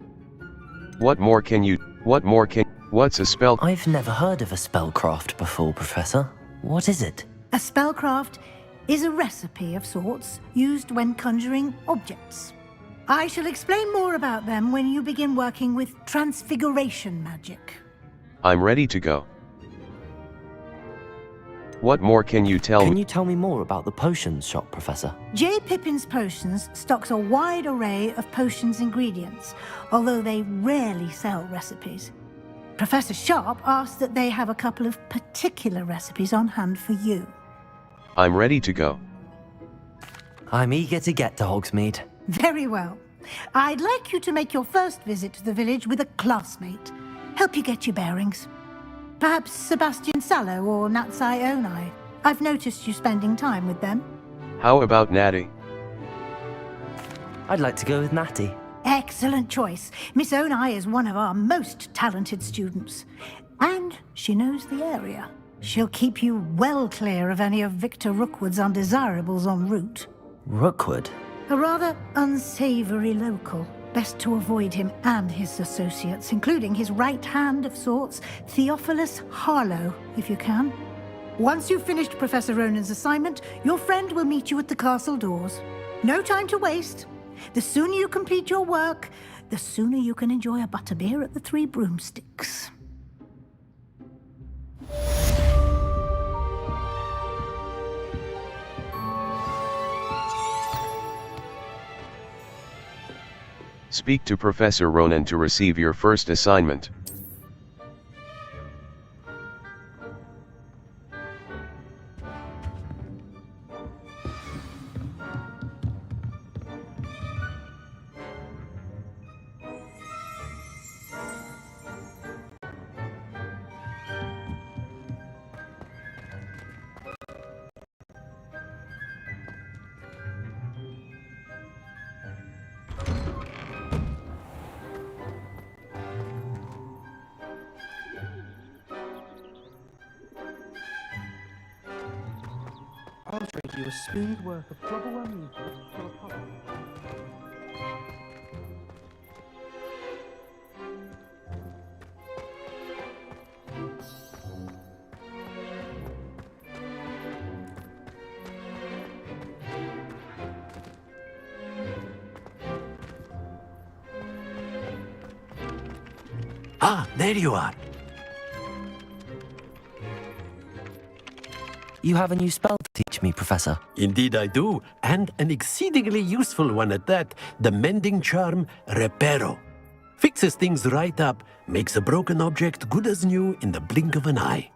What more can you... What's a spell... I've never heard of a spellcraft before, Professor. What is it? A spellcraft is a recipe of sorts used when conjuring objects. I shall explain more about them when you begin working with transfiguration magic. I'm ready to go. What more can you tell me? Can you tell me more about the potions shop, Professor? J. Pippin's Potions stocks a wide array of potions ingredients, although they rarely sell recipes. Professor Sharp asked that they have a couple of particular recipes on hand for you. I'm ready to go. I'm eager to get to Hogsmeade. Very well. I'd like you to make your first visit to the village with a classmate. Help you get your bearings. Perhaps Sebastian Sallow or Natsai Onai. I've noticed you spending time with them. How about Natty? I'd like to go with Natty. Excellent choice. Miss Onai is one of our most talented students. And she knows the area. She'll keep you well clear of any of Victor Rookwood's undesirables en route. Rookwood? A rather unsavory local. Best to avoid him and his associates, including his right hand of sorts, Theophilus Harlow, if you can. Once you've finished Professor Ronan's assignment, your friend will meet you at the castle doors. No time to waste. The sooner you complete your work, the sooner you can enjoy a butterbeer at the Three Broomsticks. Speak to Professor Ronan to receive your first assignment. I'll trade you a spoon's worth of flubberworm meat for a pot. Ah, there you are. You have a new spell to teach me, Professor. Indeed I do, and an exceedingly useful one at that, the mending charm Reparo. Fixes things right up, makes a broken object good as new in the blink of an eye.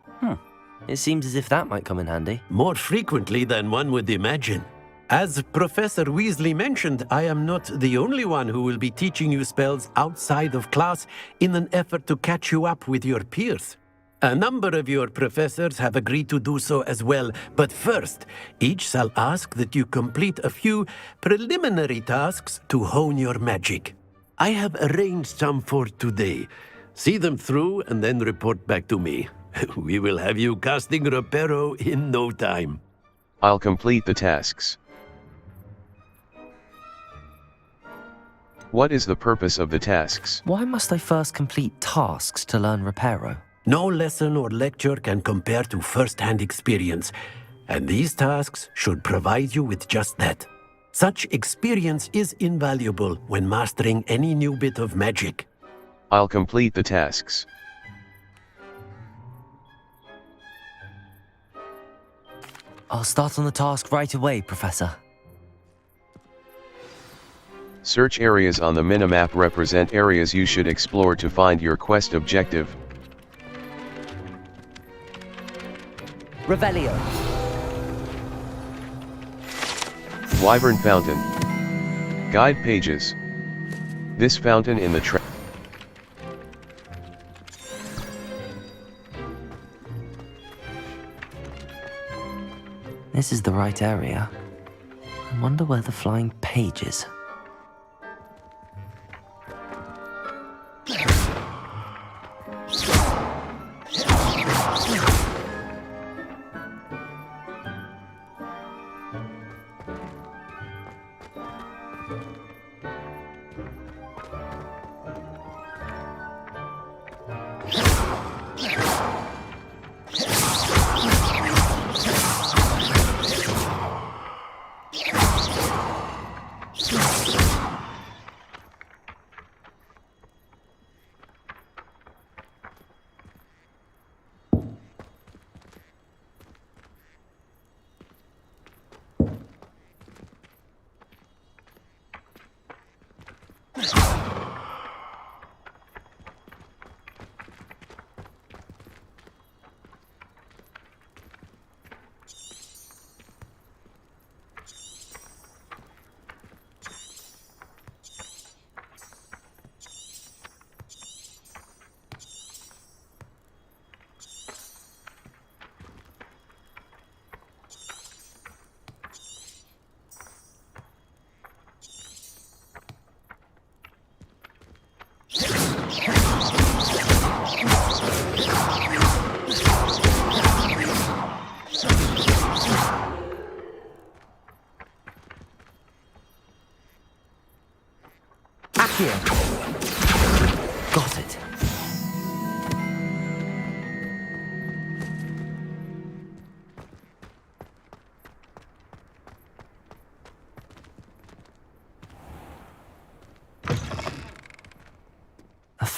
It seems as if that might come in handy. More frequently than one would imagine. As Professor Weasley mentioned, I am not the only one who will be teaching you spells outside of class in an effort to catch you up with your peers. A number of your professors have agreed to do so as well, but first, each shall ask that you complete a few preliminary tasks to hone your magic. I have arranged some for today. See them through and then report back to me. We will have you casting Reparo in no time. I'll complete the tasks. What is the purpose of the tasks? Why must I first complete tasks to learn Reparo? No lesson or lecture can compare to first-hand experience, and these tasks should provide you with just that. Such experience is invaluable when mastering any new bit of magic. I'll complete the tasks. I'll start on the task right away, Professor. Search areas on the minimap represent areas you should explore to find your quest objective. Revelio. Wyvern Fountain. Guide pages. This fountain in the This is the right area. I wonder where the flying page is.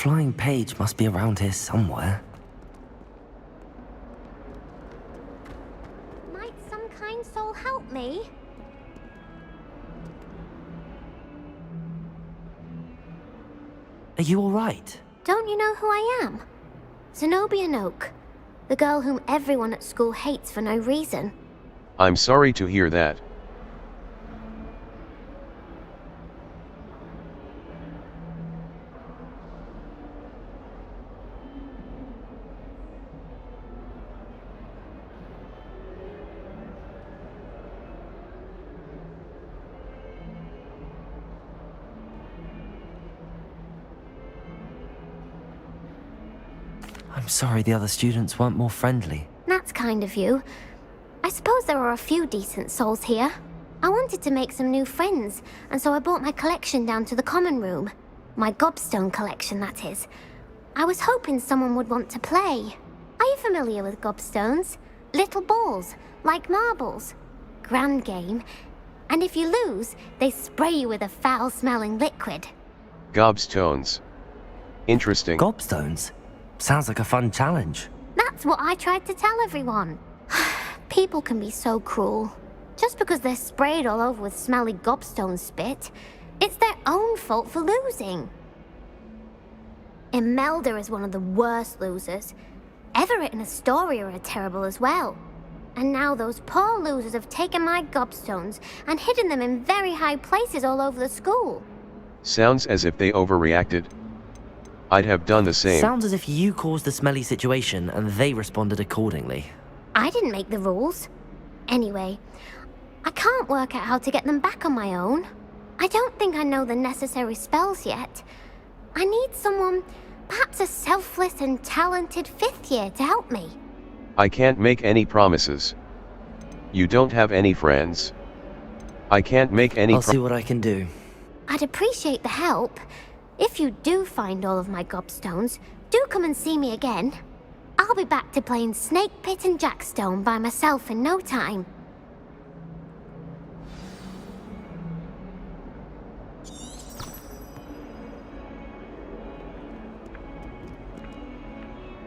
flying page must be around here somewhere. Might some kind soul help me? Are you alright? Don't you know who I am? Zenobia Noak, the girl whom everyone at school hates for no reason. I'm sorry to hear that. I'm sorry the other students weren't more friendly. That's kind of you. I suppose there are a few decent souls here. I wanted to make some new friends, and so I brought my collection down to the common room. My gobstone collection, that is. I was hoping someone would want to play. Are you familiar with gobstones? Little balls, like marbles. Grand game. And if you lose, they spray you with a foul-smelling liquid. Gobstones. Interesting. Gobstones? Sounds like a fun challenge. That's what I tried to tell everyone. People can be so cruel. Just because they're sprayed all over with smelly gobstone spit, it's their own fault for losing. Imelda is one of the worst losers. Everett and Astoria are terrible as well. And now those poor losers have taken my gobstones and hidden them in very high places all over the school. Sounds as if they overreacted. I'd have done the same. Sounds as if you caused the smelly situation and they responded accordingly. I didn't make the rules. Anyway, I can't work out how to get them back on my own. I don't think I know the necessary spells yet. I need someone, perhaps a selfless and talented 5th year to help me. I can't make any promises. You don't have any friends. I can't make any I'll see what I can do. I'd appreciate the help. If you do find all of my gobstones, do come and see me again. I'll be back to playing Snake Pit and Jackstone by myself in no time.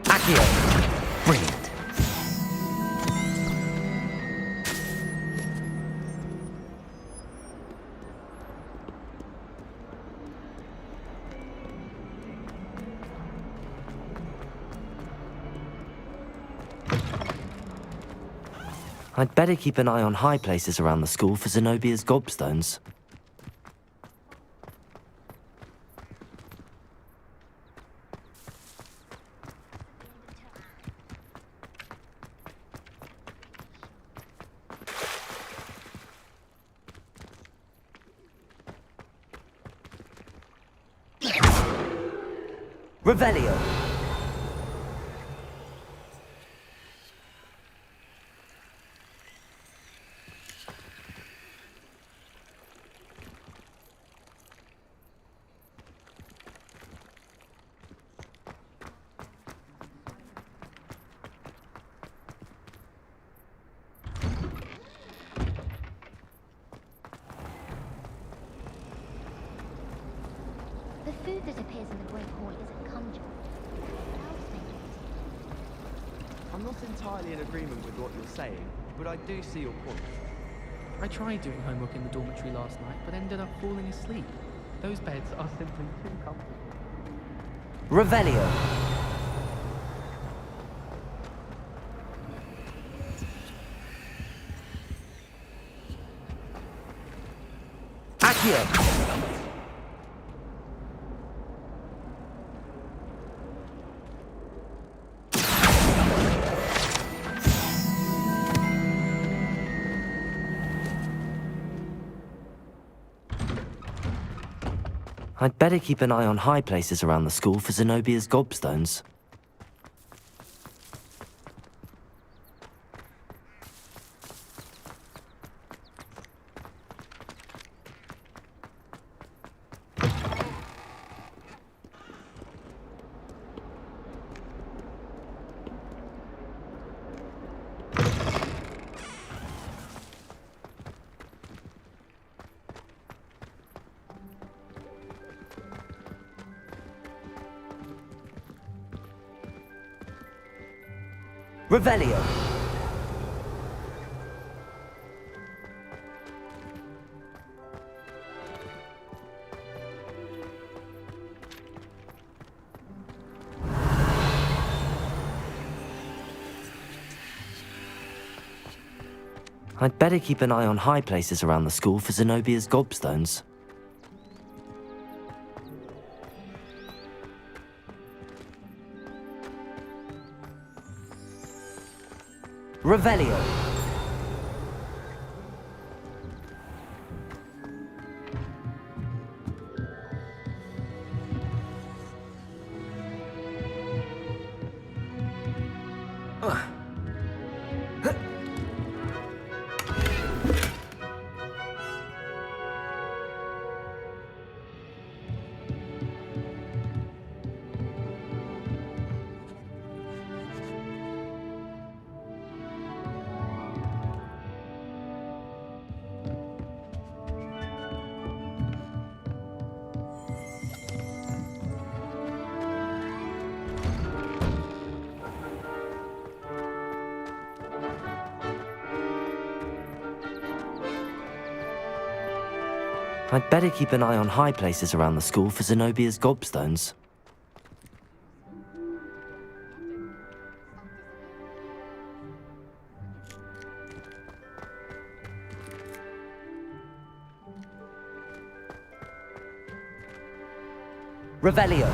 Accio! Brilliant. I'd better keep an eye on high places around the school for Zenobia's gobstones. Revelio! The food that appears in the Great Hall isn't conjured. What else may it be? I'm not entirely in agreement with what you're saying, but I do see your point. I tried doing homework in the dormitory last night, but ended up falling asleep. Those beds are simply too comfortable. Revelio! Accio! I'd better keep an eye on high places around the school for Zenobia's gobstones. Revelio. I'd better keep an eye on high places around the school for Zenobia's gobstones. Revelio. I'd better keep an eye on high places around the school for Zenobia's gobstones. Revelio.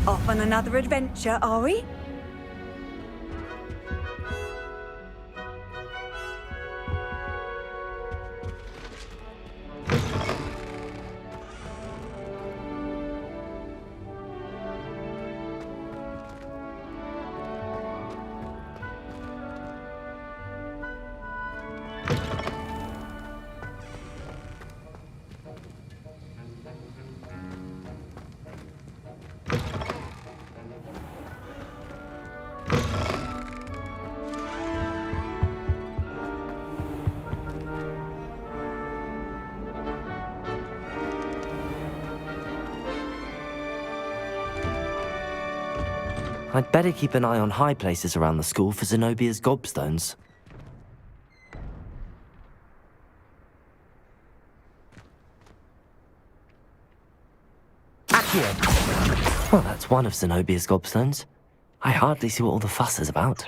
Off on another adventure, are we? I'd better keep an eye on high places around the school for Zenobia's gobstones. Accio! Well, that's one of Zenobia's gobstones. I hardly see what all the fuss is about.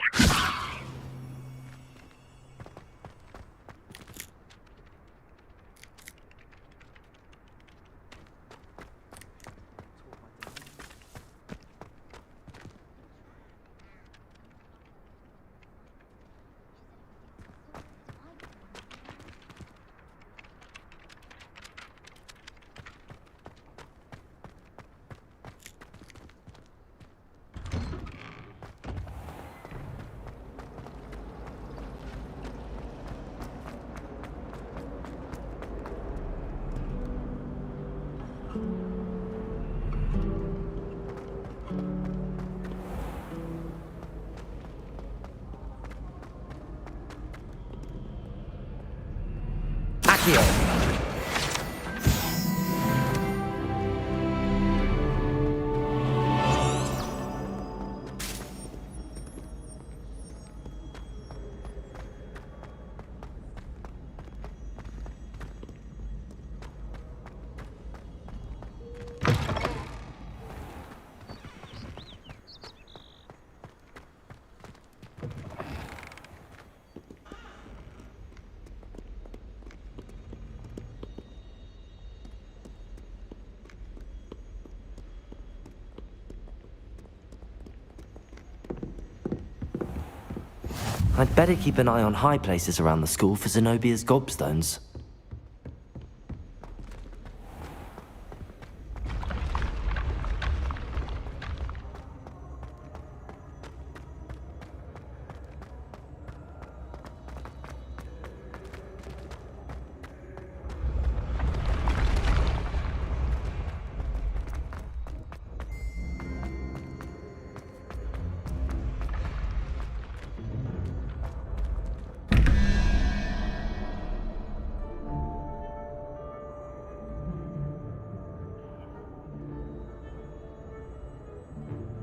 I'd better keep an eye on high places around the school for Zenobia's gobstones.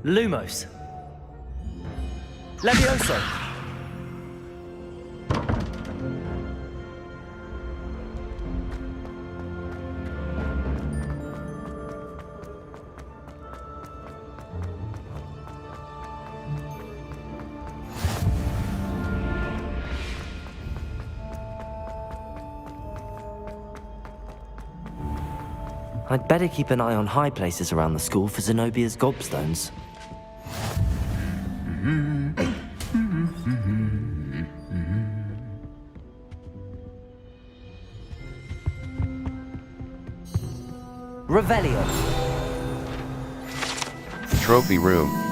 Lumos. Levioso. I'd better keep an eye on high places around the school for Zenobia's gobstones. Revelio. Trophy room.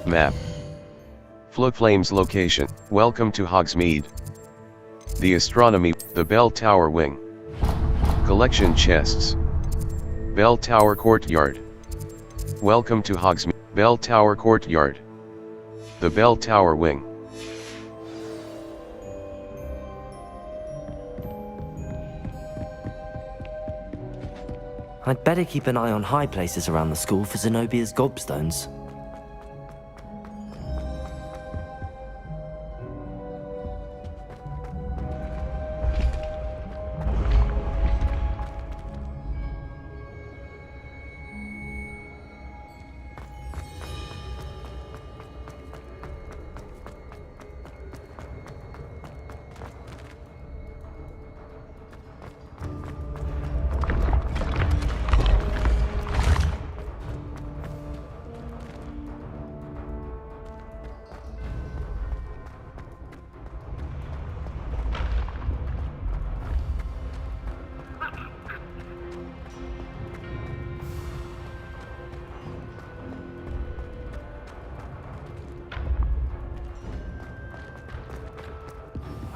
Map. Floodflame's location. Welcome to Hogsmeade. The astronomy, the bell tower wing. Collection chests. Bell tower courtyard. Welcome to Hogsmeade. Bell tower courtyard. The bell tower wing. I'd better keep an eye on high places around the school for Zenobia's gobstones.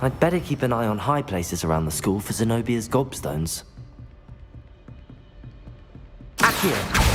I'd better keep an eye on high places around the school for Zenobia's gobstones. Accio!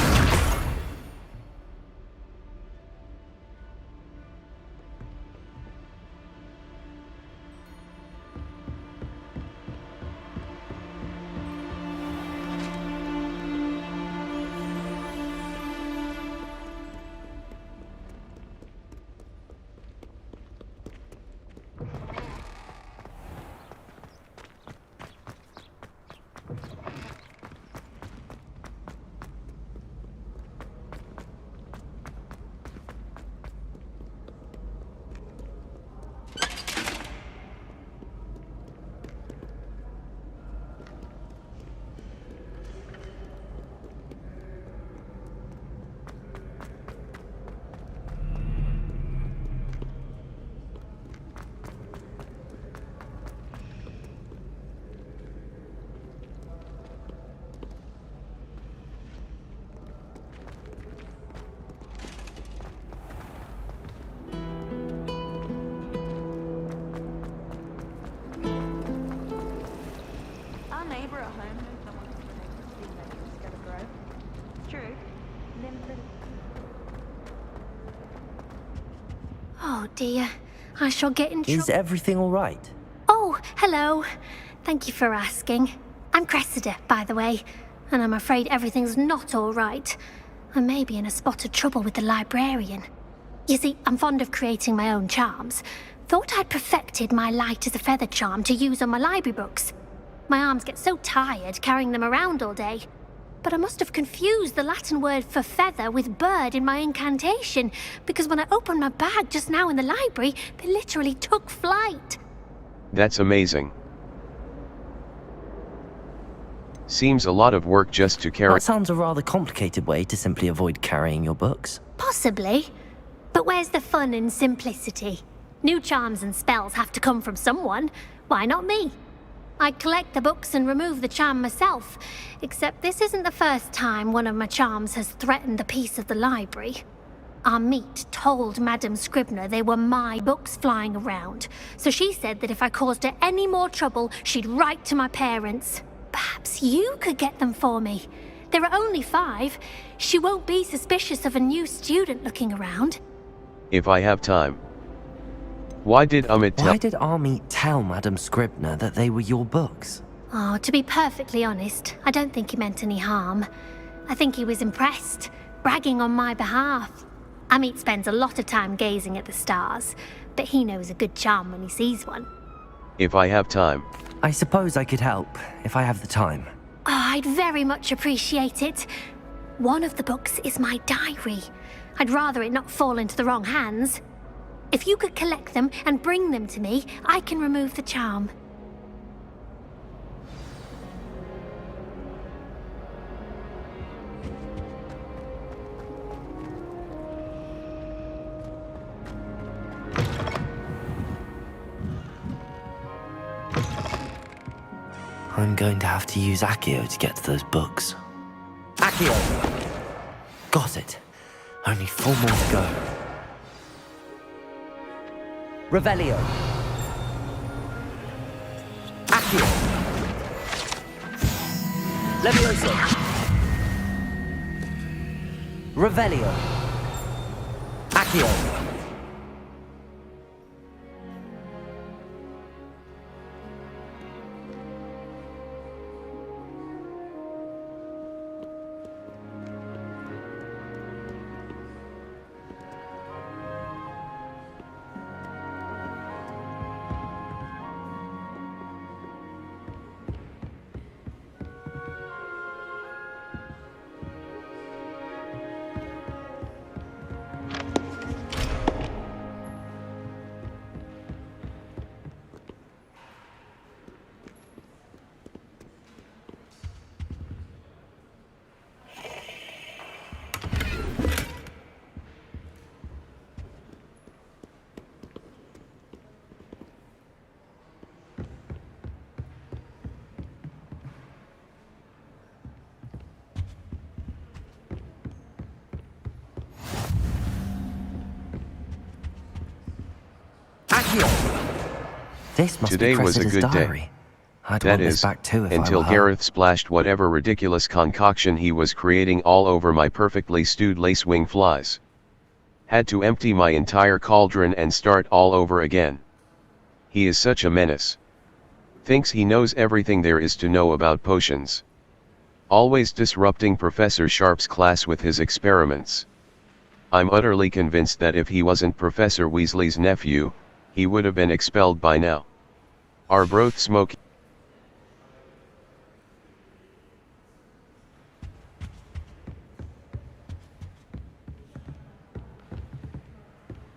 dear. I shall get in trouble. Is everything all right? Oh, hello. Thank you for asking. I'm Cressida, by the way, and I'm afraid everything's not all right. I may be in a spot of trouble with the librarian. You see, I'm fond of creating my own charms. Thought I'd perfected my light as a feather charm to use on my library books. My arms get so tired carrying them around all day. But I must have confused the Latin word for feather with bird in my incantation, because when I opened my bag just now in the library, they literally took flight. That's amazing. Seems a lot of work just to carry. That sounds a rather complicated way to simply avoid carrying your books. Possibly. But where's the fun in simplicity? New charms and spells have to come from someone. Why not me? I collect the books and remove the charm myself, except this isn't the first time one of my charms has threatened the peace of the library. Our meet told Madame Scribner they were my books flying around, so she said that if I caused her any more trouble, she'd write to my parents. Perhaps you could get them for me. There are only 5. She won't be suspicious of a new student looking around. If I have time. Why did Amit tell Madame Scribner that they were your books? Oh, to be perfectly honest, I don't think he meant any harm. I think he was impressed, bragging on my behalf. Amit spends a lot of time gazing at the stars, but he knows a good charm when he sees one. If I have time. I suppose I could help, if I have the time. Oh, I'd very much appreciate it. One of the books is my diary. I'd rather it not fall into the wrong hands. If you could collect them and bring them to me, I can remove the charm. I'm going to have to use Accio to get to those books. Accio! Got it. Only 4 more to go. Revelio. Accio. Levioso. Revelio. Accio. This must Today be was a Cressida's good diary. day. I'd That want this is, back too if I until were her. Gareth splashed whatever ridiculous concoction he was creating all over my perfectly stewed lacewing flies. Had to empty my entire cauldron and start all over again. He is such a menace. Thinks he knows everything there is to know about potions. Always disrupting Professor Sharp's class with his experiments. I'm utterly convinced that if he wasn't Professor Weasley's nephew, he would have been expelled by now. Our broth smoke.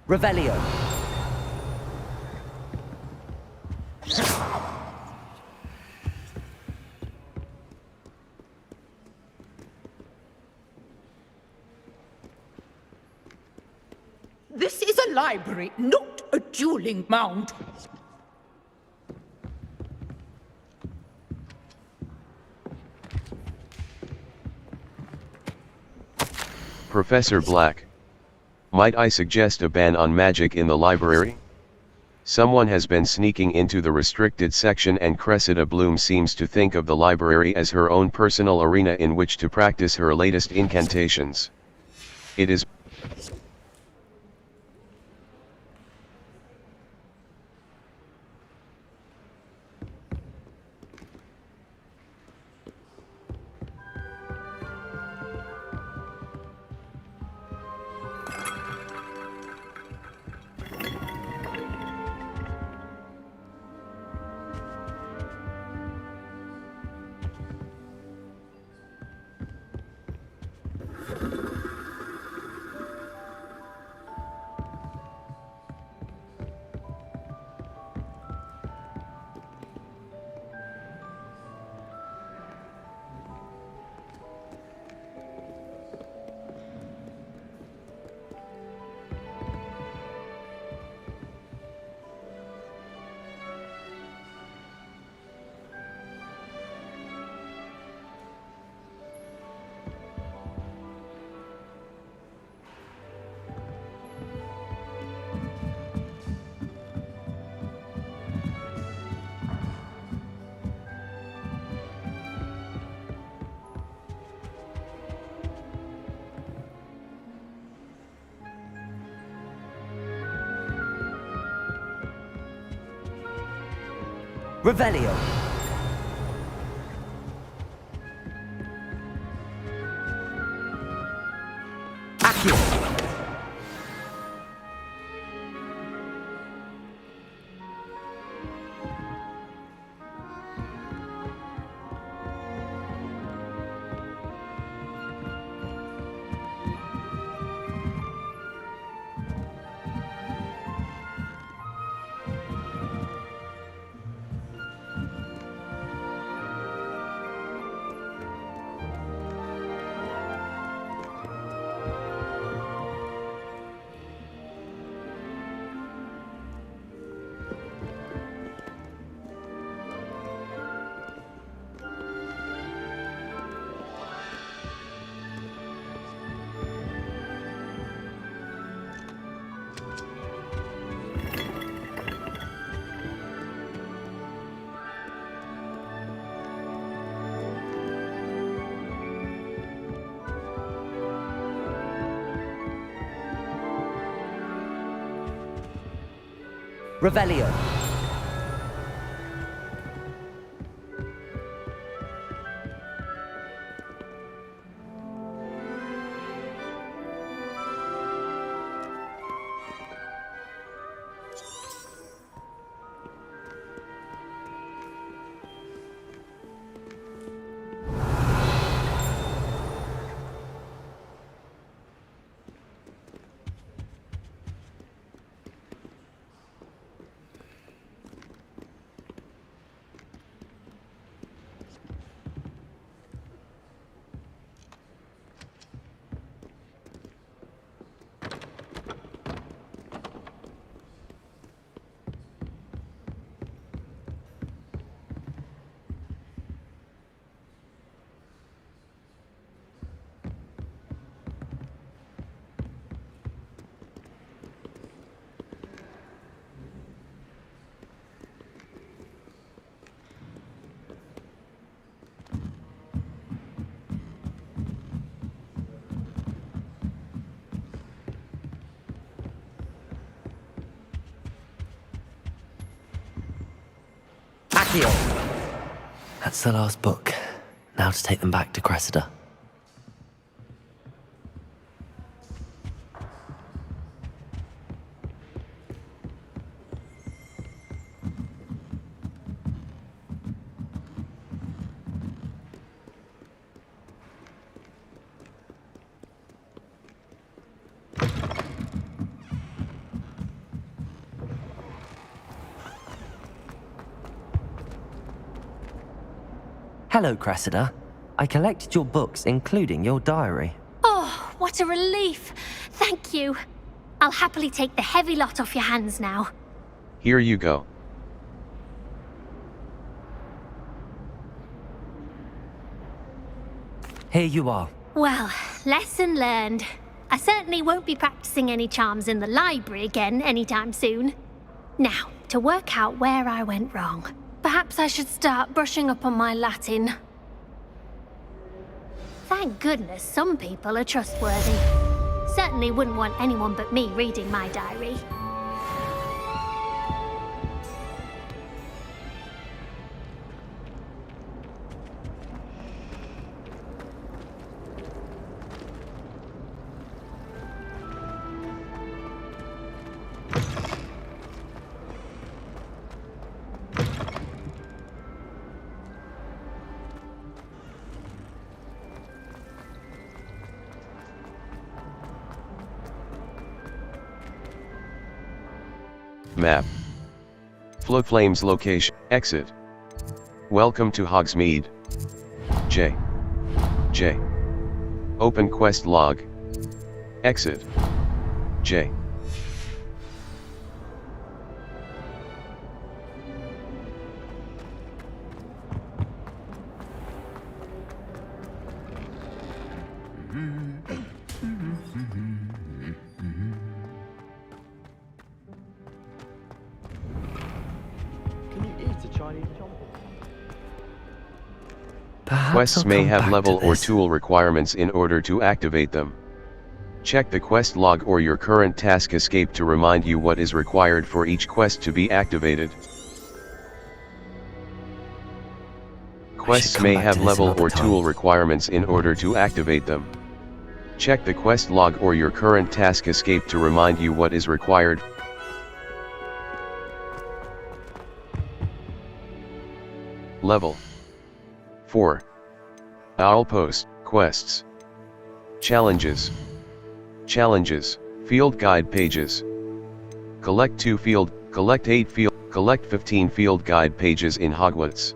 Revelio. This is a library, not a dueling mound. Professor Black. Might I suggest a ban on magic in the library? Someone has been sneaking into the restricted section and Cressida Bloom seems to think of the library as her own personal arena in which to practice her latest incantations. It is... Revelio. Accio. Revelio. Accio. That's the last book. Now to take them back to Cressida. Hello, Cressida. I collected your books, including your diary. Oh, what a relief. Thank you. I'll happily take the heavy lot off your hands now. Here you go. Here you are. Well, lesson learned. I certainly won't be practicing any charms in the library again anytime soon. Now, to work out where I went wrong. Perhaps I should start brushing up on my Latin. Thank goodness some people are trustworthy. Certainly wouldn't want anyone but me reading my diary. Map. Flow Flames location. Exit. Welcome to Hogsmeade. J. Open quest log. Exit. J. Quests may have level or tool requirements in order to activate them. Check the quest log or your current task escape to remind you what is required for each quest to be activated. Quests come may back have to this level another or tool time. requirements in order to activate them. Check the quest log or your current task escape to remind you what is required. Level 4. Owl Post, Quests. Challenges. Challenges, Field Guide Pages. Collect 2 field, collect 8 field, collect 15 field guide pages in Hogwarts.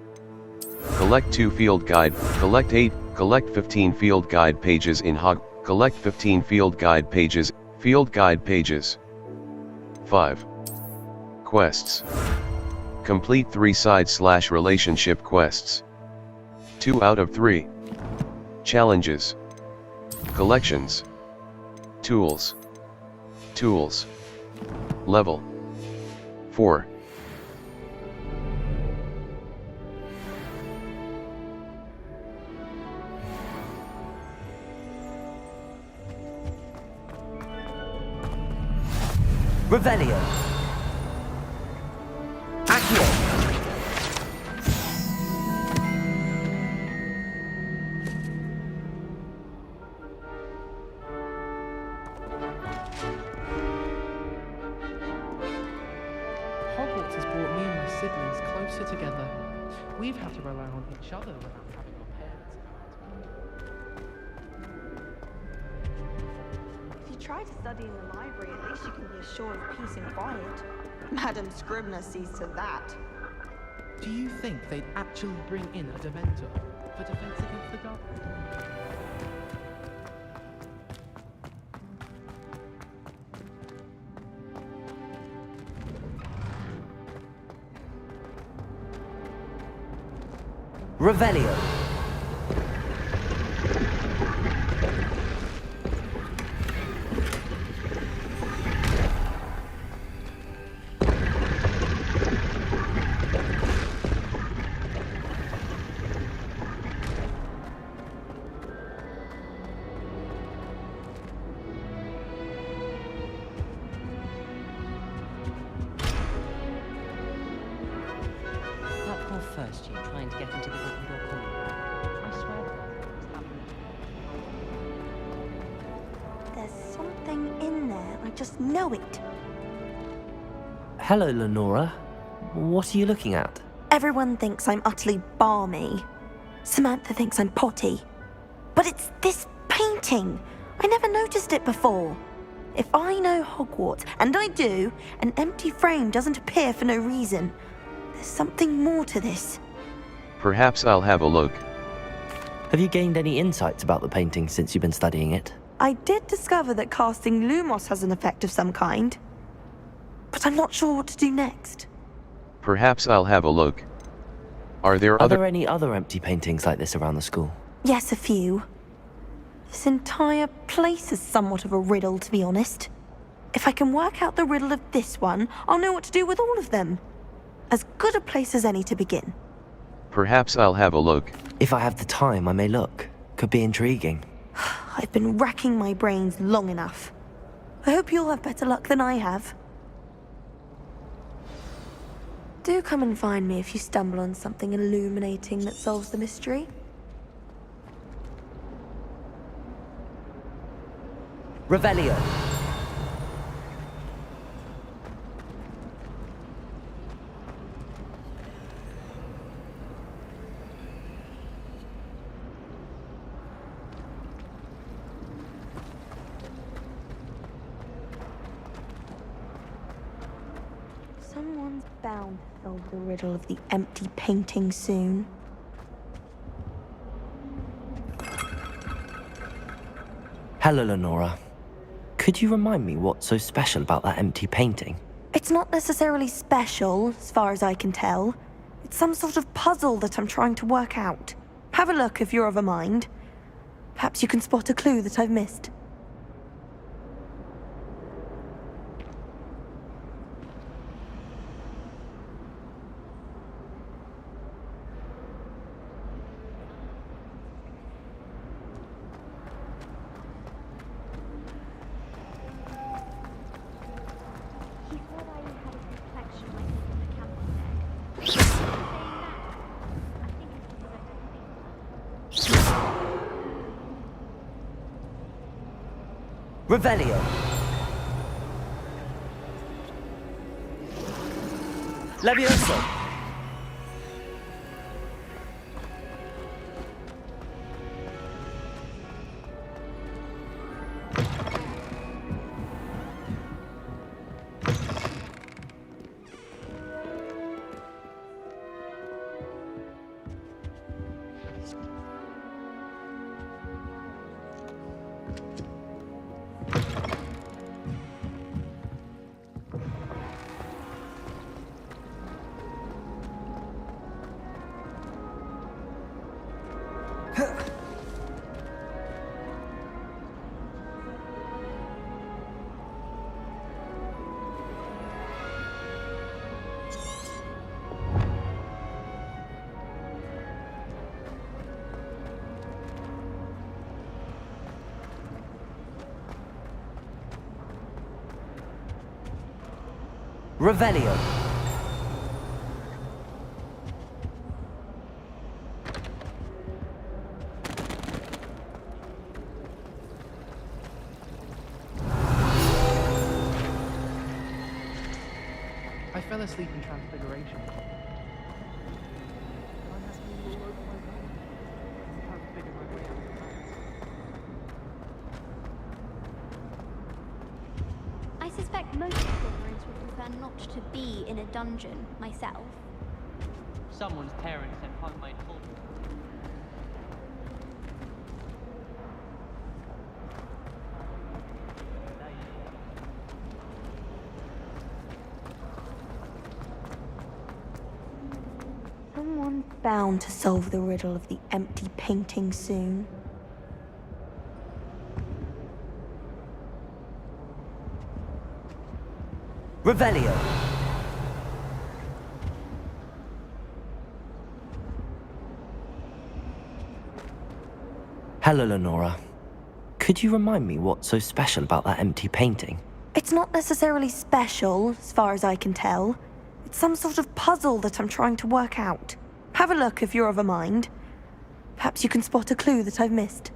Collect 2 field guide, collect 8, collect 15 field guide pages in collect 15 field guide pages, field guide pages. 5. Quests. Complete 3 side/relationship quests. 2 out of 3. Challenges. Collections. Tools. Tools. Level 4. Revelio. Accio. Hogwarts has brought me and my siblings closer together. We've had to rely on each other without having our parents around. If you try to study in the library, at least you can be assured of peace and quiet. Madam Scribner sees to that. Do you think they'd actually bring in a Dementor for defense against the dark? Revelio. That poor first year trying to get into the Gryffindor common room. I swear it's happening. There's something in there. I just know it. Hello, Lenora. What are you looking at? Everyone thinks I'm utterly balmy. Samantha thinks I'm potty. But it's this painting. I never noticed it before. If I know Hogwarts, and I do, an empty frame doesn't appear for no reason. There's something more to this. Perhaps I'll have a look. Have you gained any insights about the painting since you've been studying it? I did discover that casting Lumos has an effect of some kind. But I'm not sure what to do next. Perhaps I'll have a look. Are there Are there any other empty paintings like this around the school? Yes, a few. This entire place is somewhat of a riddle, to be honest. If I can work out the riddle of this one, I'll know what to do with all of them. As good a place as any to begin. Perhaps I'll have a look. If I have the time, I may look. Could be intriguing. I've been racking my brains long enough. I hope you'll have better luck than I have. Do come and find me if you stumble on something illuminating that solves the mystery. Revelio. Someone's bound to solve the riddle of the empty painting soon. Hello, Lenora. Could you remind me what's so special about that empty painting? It's not necessarily special, as far as I can tell. It's some sort of puzzle that I'm trying to work out. Have a look if you're of a mind. Perhaps you can spot a clue that I've missed. Revelio. Levioso. Revelio. I fell asleep in Transfiguration. Time has been all over my brain. I'm trying to figure my way out of the I suspect most Slytherins would prefer not to be in a dungeon myself. Someone's parents sent homemade Hogwarts. Someone's bound to solve the riddle of the empty painting soon. Revelio. Hello, Lenora. Could you remind me what's so special about that empty painting? It's not necessarily special, as far as I can tell. It's some sort of puzzle that I'm trying to work out. Have a look if you're of a mind. Perhaps you can spot a clue that I've missed.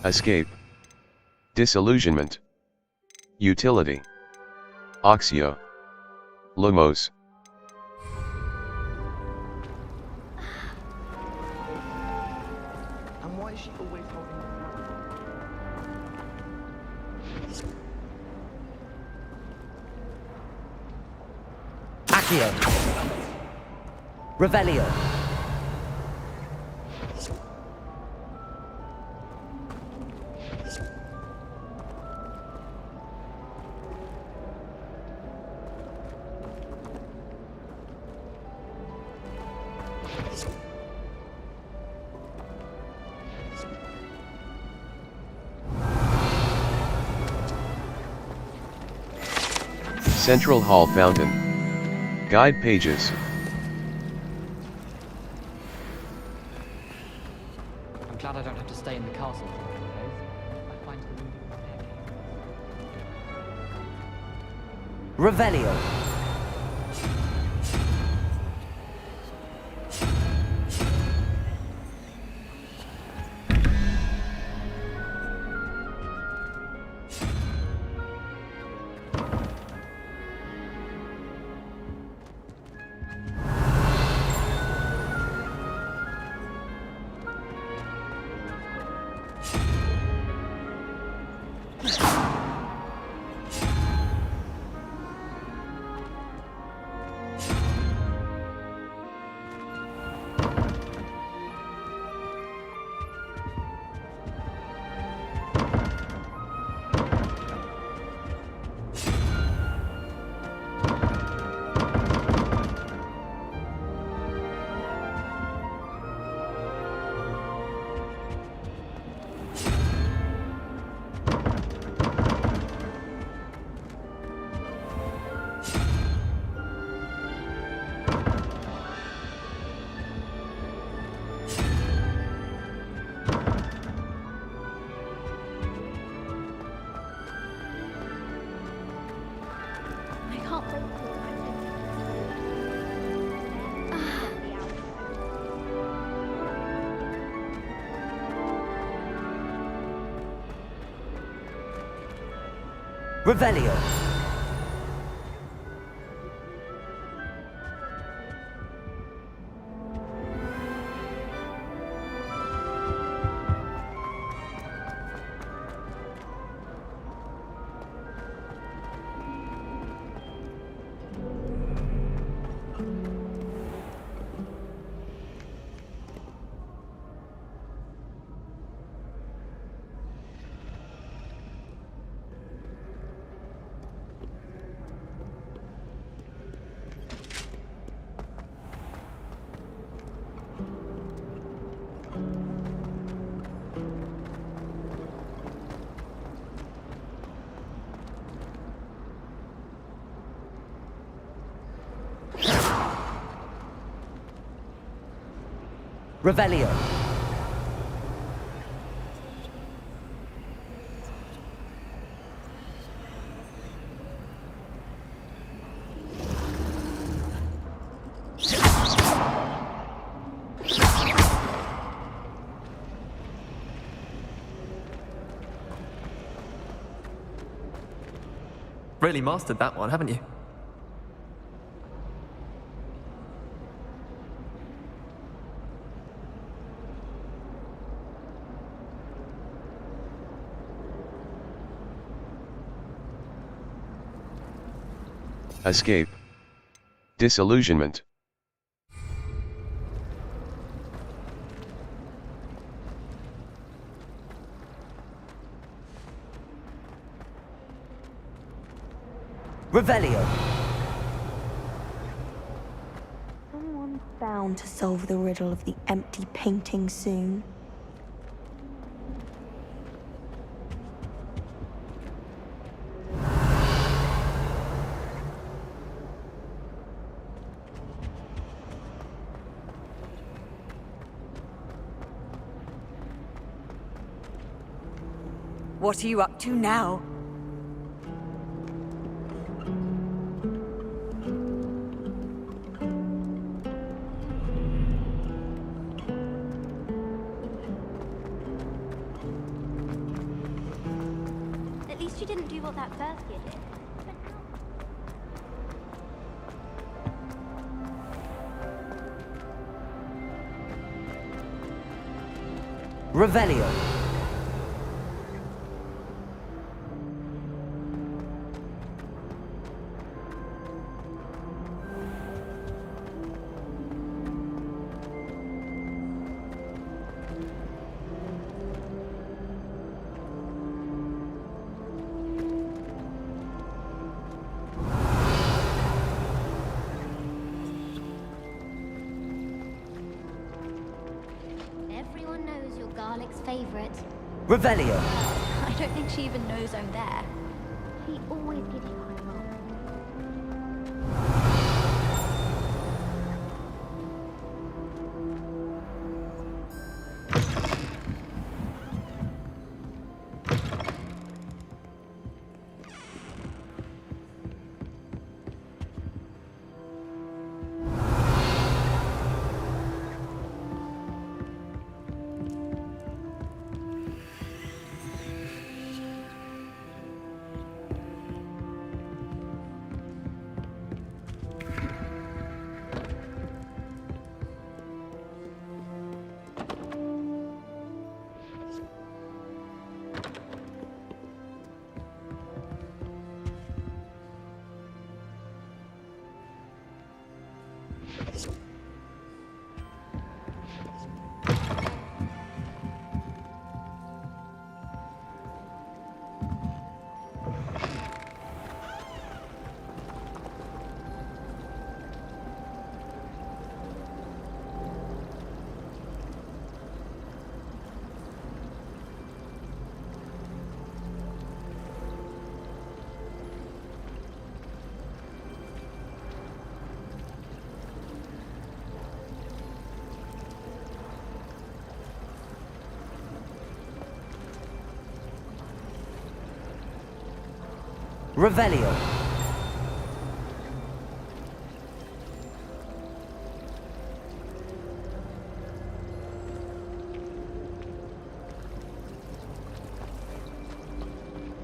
Escape. Disillusionment. Utility. Oxio. Lumos. And why is she always holding the Accio. Revelio. Central Hall Fountain. Guide pages. I'm glad I don't have to stay in the castle for a few days. I find the moving staircase. Revelio. I can't wait for Revelio. Revelio. Really mastered that one, haven't you? Escape. Disillusionment. Revelio. Someone's bound to solve the riddle of the empty painting soon. What are you up to now? At least you didn't do what that first year did. Revelio. Everyone knows you're Garlic's favorite. Revelio. I don't think she even knows I'm there. He always gives you high marks. Revelio.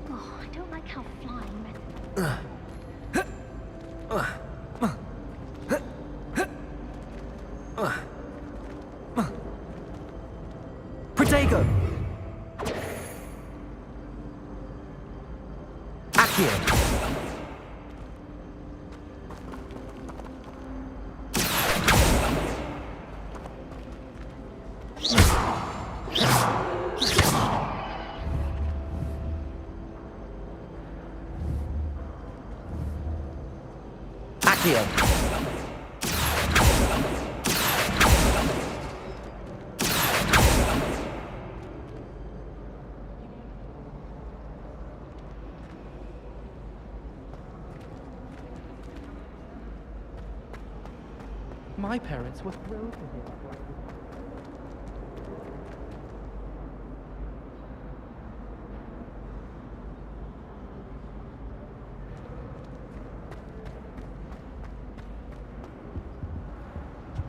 Oh, I don't like how flying red. Protego. Accio. Accio. My parents were thrilled to hear that.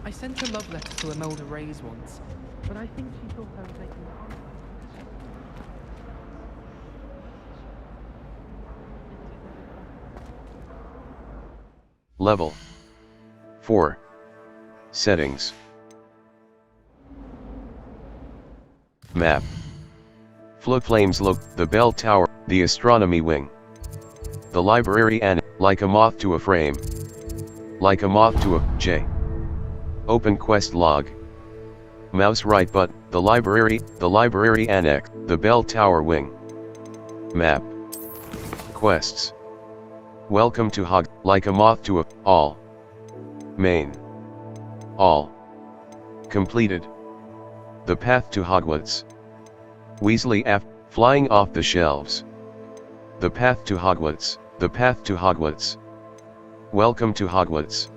I sent a love letter to Imelda Reyes once, but I think she thought I was making fun of her. Level 4. Settings. Map. Floodflames look, the bell tower, the astronomy wing. The library and, like a moth to a frame. Like a moth to a, J. Open quest log. Mouse right button, the library annex, the bell tower wing. Map. Quests. Welcome to Hog, like a moth to a, all. Main. All. Completed. The path to Hogwarts. Weasley F. Flying off the shelves. The path to Hogwarts. The path to Hogwarts. Welcome to Hogwarts.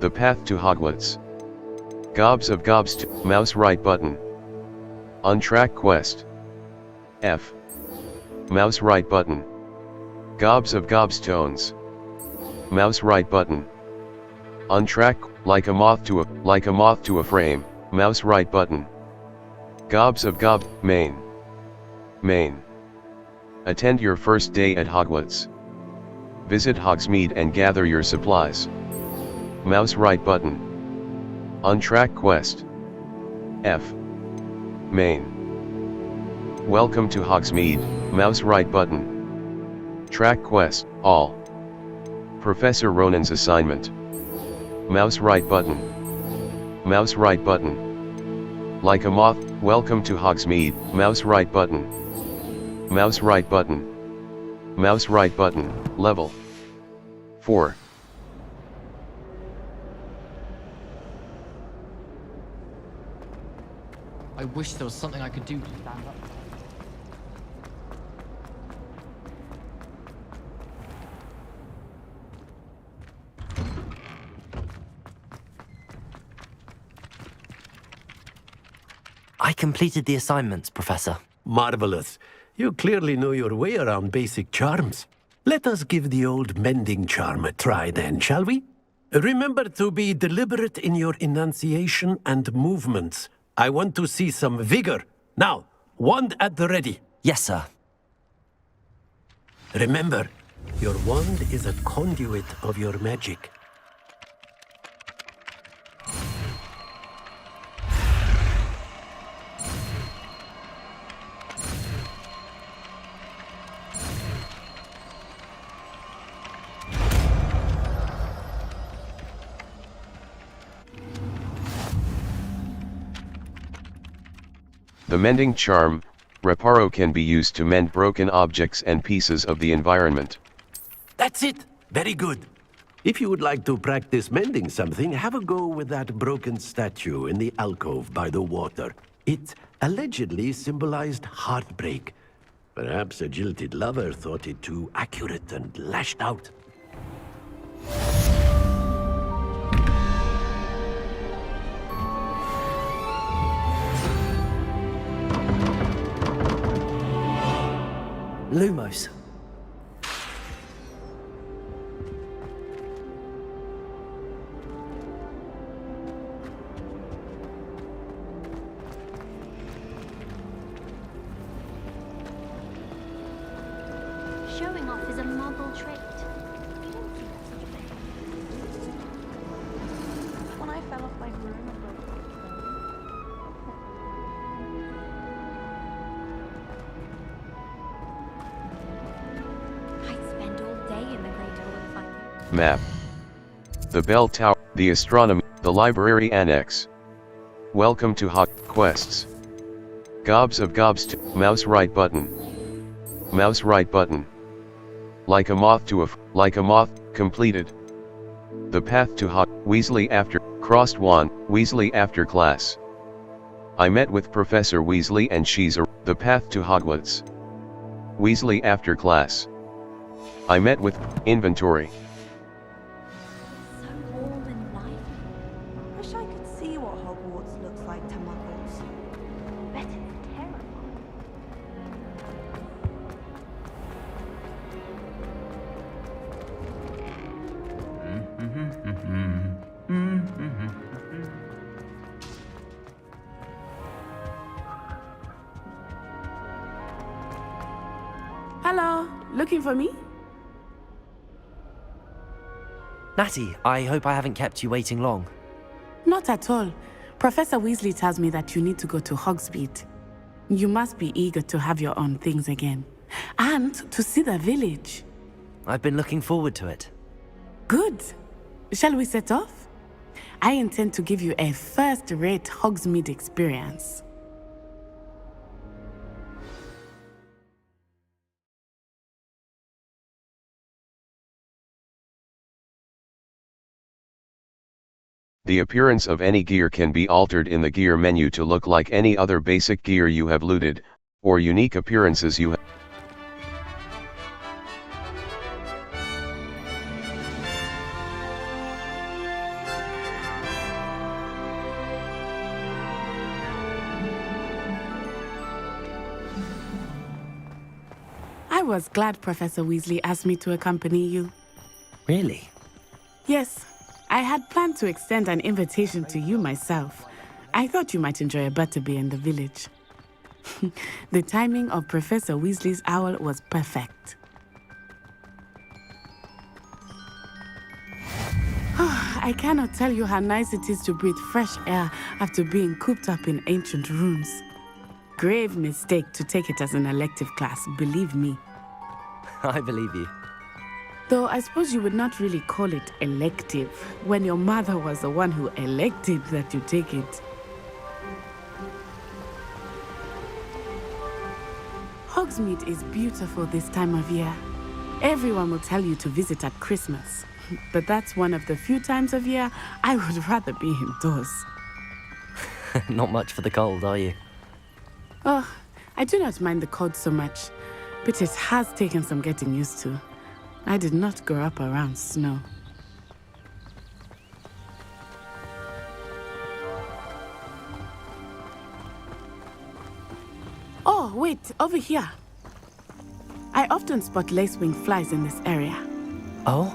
The path to Hogwarts. Gobs of gobs to mouse right button. Untrack quest. F. Mouse right button. Gobs of gobs tones. Mouse right button. Untrack like a moth to a frame. Mouse right button. Gobs of gob main. Main. Attend your first day at Hogwarts. Visit Hogsmeade and gather your supplies. Mouse right button. Untrack quest. F. Main. Welcome to Hogsmeade. Mouse right button. Track quest. All. Professor Ronan's assignment. Mouse right button. Mouse right button. Like a moth. Welcome to Hogsmeade. Mouse right button. Mouse right button. Mouse right button. Level 4. I wish there was something I could do to stand up. I completed the assignments, Professor. Marvelous. You clearly know your way around basic charms. Let us give the old mending charm a try then, shall we? Remember to be deliberate in your enunciation and movements. I want to see some vigor. Now, wand at the ready. Yes, sir. Remember, your wand is a conduit of your magic. The mending charm, Reparo, can be used to mend broken objects and pieces of the environment. That's it! Very good. If you would like to practice mending something, have a go with that broken statue in the alcove by the water. It allegedly symbolized heartbreak. Perhaps a jilted lover thought it too accurate and lashed out. Lumos. Map. The bell tower, the astronomy, the library annex. Welcome to Quests. Gobs of gobs to mouse right button. Mouse right button. Like a moth to like a moth, completed. The path to Weasley after, crossed one, Weasley after class. I met with Professor Weasley and she's the path to Hogwarts. Weasley after class. I met with, inventory. So warm and lively. Wish I could see what Hogwarts looks like to muggles. Bet it's terrifying. Hello, looking for me? Natty, I hope I haven't kept you waiting long. Not at all. Professor Weasley tells me that you need to go to Hogsmeade. You must be eager to have your own things again. And to see the village. I've been looking forward to it. Good. Shall we set off? I intend to give you a first-rate Hogsmeade experience. The appearance of any gear can be altered in the gear menu to look like any other basic gear you have looted, or unique appearances you have. I was glad Professor Weasley asked me to accompany you. Really? Yes. I had planned to extend an invitation to you myself. I thought you might enjoy a butterbeer in the village. The timing of Professor Weasley's owl was perfect. I cannot tell you how nice it is to breathe fresh air after being cooped up in ancient rooms. Grave mistake to take it as an elective class, believe me. I believe you. Though I suppose you would not really call it elective when your mother was the one who elected that you take it. Hogsmeade is beautiful this time of year. Everyone will tell you to visit at Christmas, but that's one of the few times of year I would rather be indoors. Not much for the cold, are you? Oh, I do not mind the cold so much, but it has taken some getting used to. I did not grow up around snow. Oh, wait, over here. I often spot lacewing flies in this area. Oh?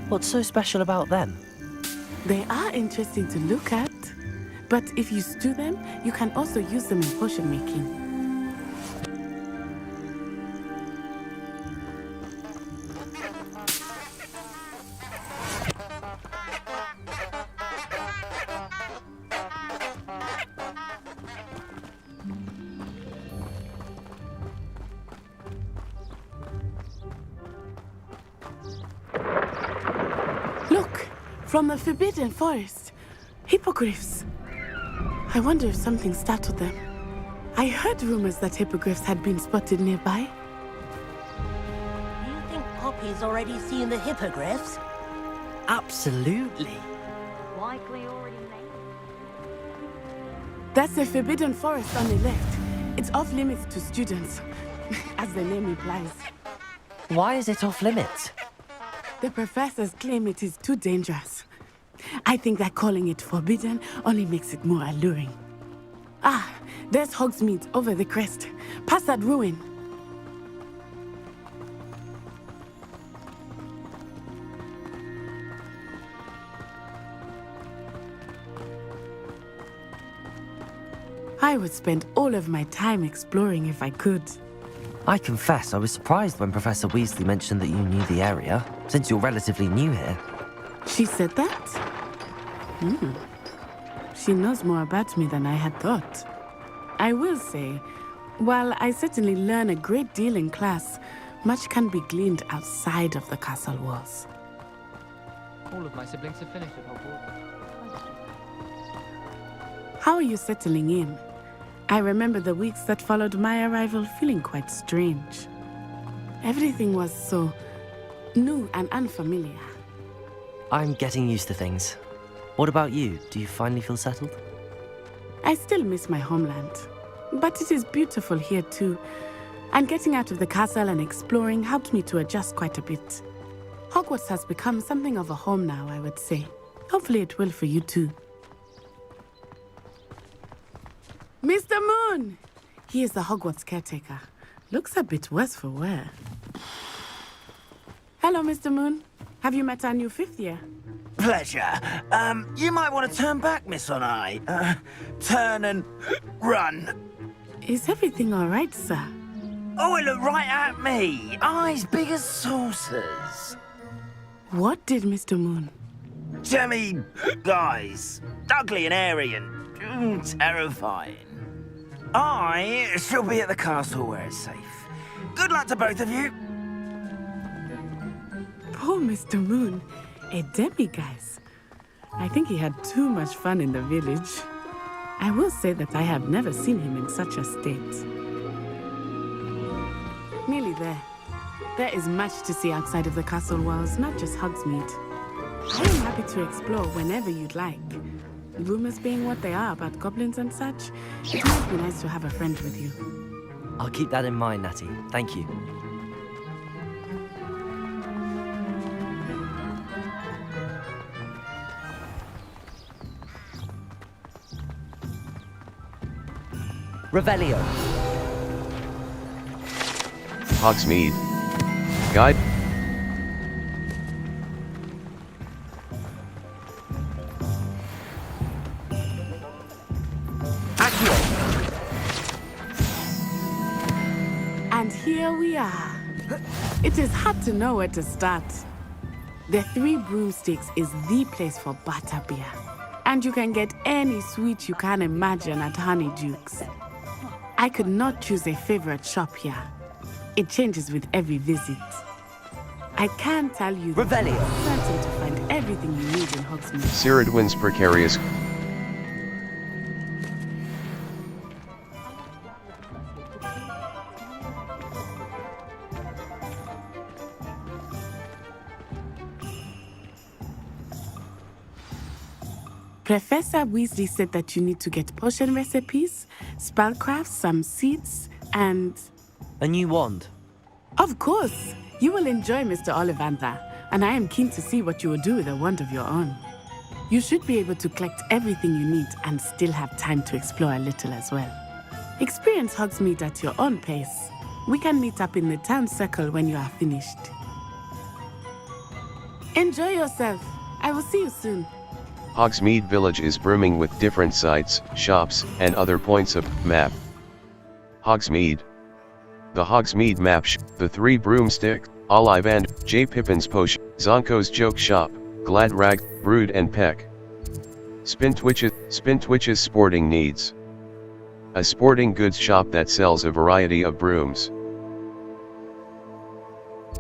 What's so special about them? They are interesting to look at, but if you stew them, you can also use them in potion making. Look, from the Forbidden Forest. Hippogriffs. I wonder if something startled them. I heard rumors that hippogriffs had been spotted nearby. Do you think Poppy's already seen the hippogriffs? Absolutely. Likely already made. That's the Forbidden Forest on the left. It's off limits to students, as the name implies. Why is it off limits? The professors claim it is too dangerous. I think that calling it forbidden only makes it more alluring. Ah, there's Hogsmeade over the crest. Past that ruin. I would spend all of my time exploring if I could. I confess I was surprised when Professor Weasley mentioned that you knew the area, since you're relatively new here. She said that? She knows more about me than I had thought. I will say, while I certainly learn a great deal in class, much can be gleaned outside of the castle walls. All of my siblings have finished at Hogwarts. How are you settling in? I remember the weeks that followed my arrival feeling quite strange. Everything was so new and unfamiliar. I'm getting used to things. What about you? Do you finally feel settled? I still miss my homeland, but it is beautiful here too. And getting out of the castle and exploring helped me to adjust quite a bit. Hogwarts has become something of a home now, I would say. Hopefully it will for you too. Mr. Moon! He is the Hogwarts caretaker. Looks a bit worse for wear. Hello, Mr. Moon. Have you met our new fifth year? Pleasure. You might want to turn back, Miss Onai. Turn and run. Is everything all right, sir? Oh, it looked right at me. Eyes big as saucers. What did Mr. Moon? Jemmy guys. Ugly and airy and terrifying. I shall be at the castle where it's safe. Good luck to both of you. Poor Mr. Moon. A demiguise. I think he had too much fun in the village. I will say that I have never seen him in such a state. Nearly there. There is much to see outside of the castle walls, not just Hogsmeade. I am happy to explore whenever you'd like. Rumors being what they are about goblins and such, it might be nice to have a friend with you. I'll keep that in mind, Natty. Thank you. Revelio. Hogsmeade. Guide. And here we are. It is hard to know where to start. The Three Broomsticks is the place for butterbeer. And you can get any sweet you can imagine at Honeydukes. I could not choose a favorite shop here. It changes with every visit. I can tell you that Revelio. I'm certain to find everything you need in Hogsmeade. Cyrodiil's precarious. Professor Weasley said that you need to get potion recipes, spellcrafts, some seeds, and... A new wand. Of course! You will enjoy Mr. Ollivander, and I am keen to see what you will do with a wand of your own. You should be able to collect everything you need and still have time to explore a little as well. Experience Hogsmeade at your own pace. We can meet up in the town circle when you are finished. Enjoy yourself. I will see you soon. Hogsmeade Village is brimming with different sites, shops, and other points of map. Hogsmeade. The Hogsmeade map, the Three Broomsticks, Ollivand, J. Pippin's Potion, Zonko's Joke Shop, Glad Rag, Brood and Peck. Spintwitch's Sporting Needs. A sporting goods shop that sells a variety of brooms.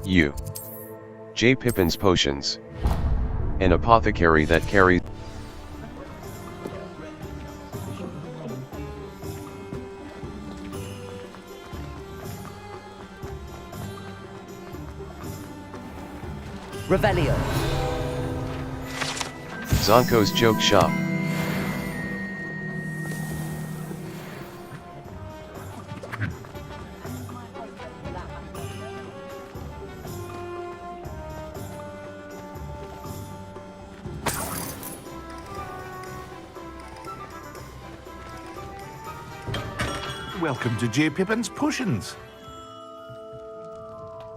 U. J. Pippin's Potions. An apothecary that carries Revelio. Zonko's Joke Shop. Welcome to J. Pippin's Potions.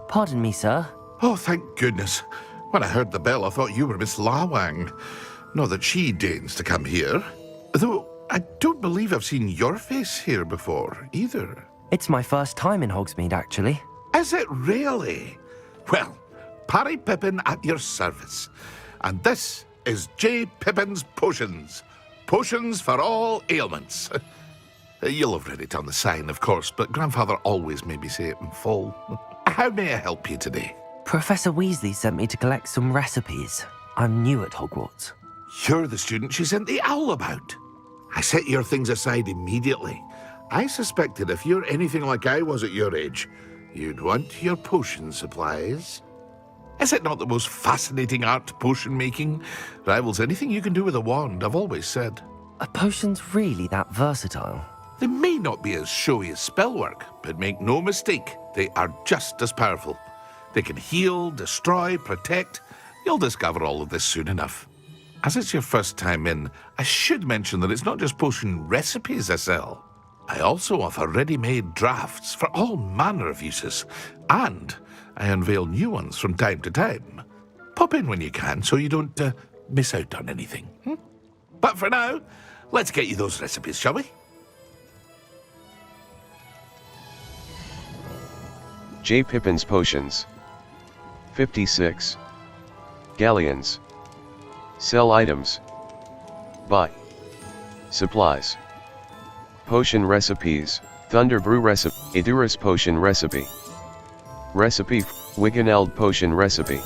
Pardon me, sir. Oh, thank goodness. When I heard the bell, I thought you were Miss Lawang. Not that she deigns to come here. Though, I don't believe I've seen your face here before, either. It's my first time in Hogsmeade, actually. Is it really? Well, Parry Pippin at your service. And this is J. Pippin's Potions. Potions for all ailments. You'll have read it on the sign, of course, but Grandfather always made me say it in full. How may I help you today? Professor Weasley sent me to collect some recipes. I'm new at Hogwarts. You're the student she sent the owl about. I set your things aside immediately. I suspected if you're anything like I was at your age, you'd want your potion supplies. Is it not the most fascinating art, potion making? Rivals anything you can do with a wand, I've always said. Are potions really that versatile? They may not be as showy as spellwork, but make no mistake, they are just as powerful. They can heal, destroy, protect. You'll discover all of this soon enough. As it's your first time in, I should mention that it's not just potion recipes I sell. I also offer ready-made drafts for all manner of uses, and I unveil new ones from time to time. Pop in when you can so you don't miss out on anything. But for now, let's get you those recipes, shall we? J. Pippin's Potions. 56. Galleons. Sell items. Buy. Supplies. Potion recipes. Thunder Brew recipe. Edurus potion recipe. Recipe. Wiggeneld potion recipe.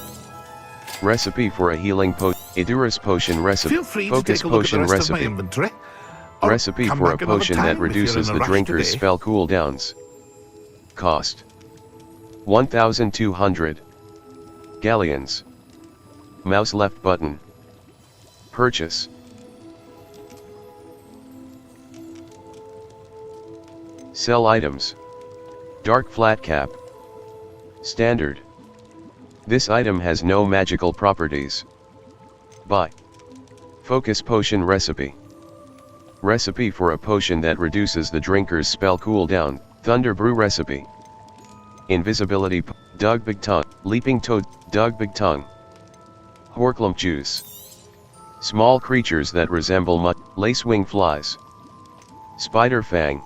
Recipe for a healing potion. Edurus potion recipe. Feel free Focus to take a look at the potion rest recipe. of my inventory. Recipe come for a back another potion time that if you're reduces in a the rush drinker's today. spell cooldowns. Cost. 1,200. Galleons. Mouse left button. Purchase. Sell items. Dark flat cap. Standard. This item has no magical properties. Buy. Focus potion recipe. Recipe for a potion that reduces the drinker's spell cooldown. Thunder Brew recipe. Invisibility. Dug Big Tongue. Leaping Toad. Dug Big Tongue. Horklump juice. Small creatures that resemble lacewing flies. Spider Fang.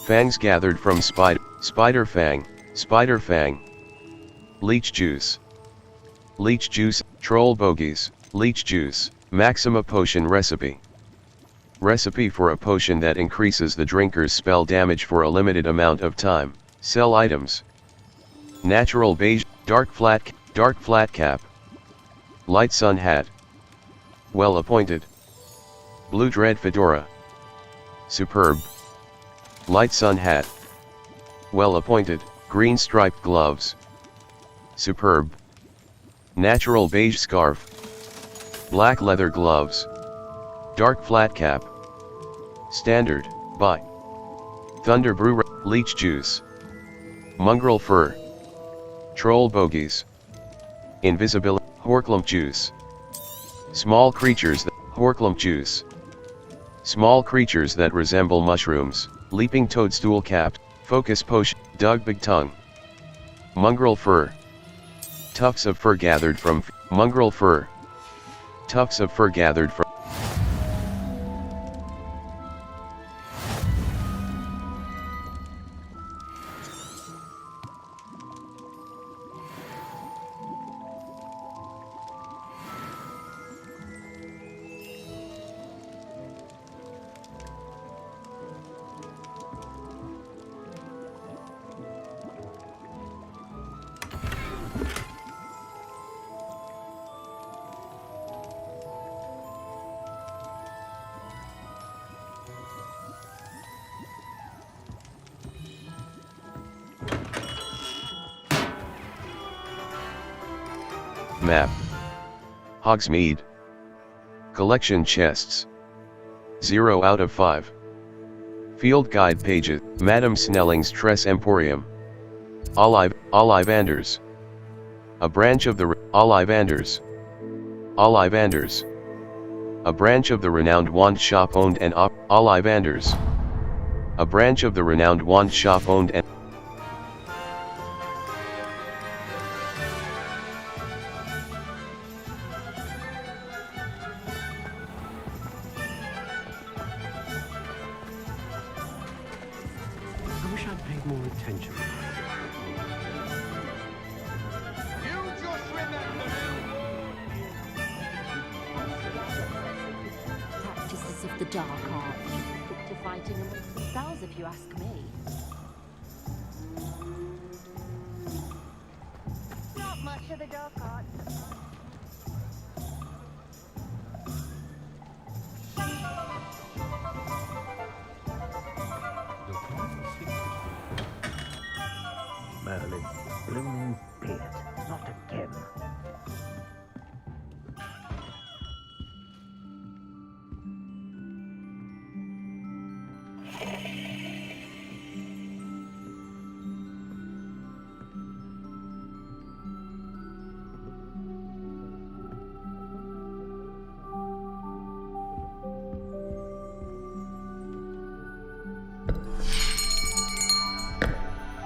Fangs gathered from Spider Fang. Spider Fang. Leech juice. Leech juice. Troll bogies. Leech juice. Maxima potion recipe. Recipe for a potion that increases the drinker's spell damage for a limited amount of time. Sell items. Natural beige. Dark flat cap. Light sun hat. Well appointed. Blue dread fedora. Superb. Light sun hat. Well appointed. Green striped gloves. Superb. Natural beige scarf. Black leather gloves. Dark flat cap. Standard. Buy. Thunder Brew leech juice. Mongrel fur. Troll bogies. Invisibility. Horklump juice. Small creatures that Horklump juice. Small creatures that resemble mushrooms. Leaping toadstool capped. Focus potion. Dug Big Tongue. Mongrel fur. Tufts of fur gathered from mongrel fur. Tufts of fur gathered from Map. Hogsmeade. Collection chests. 0 out of 5. Field guide pages. Madame Snelling's Tress Emporium. Ollivanders. A branch of the Ollivanders. Ollivanders. A branch of the renowned wand shop owned and Ollivanders. A branch of the renowned wand shop owned and I wish I'd paid more attention. Practices of the dark art. Stick to fighting amongst themselves, if you ask me. Not much of the dark art.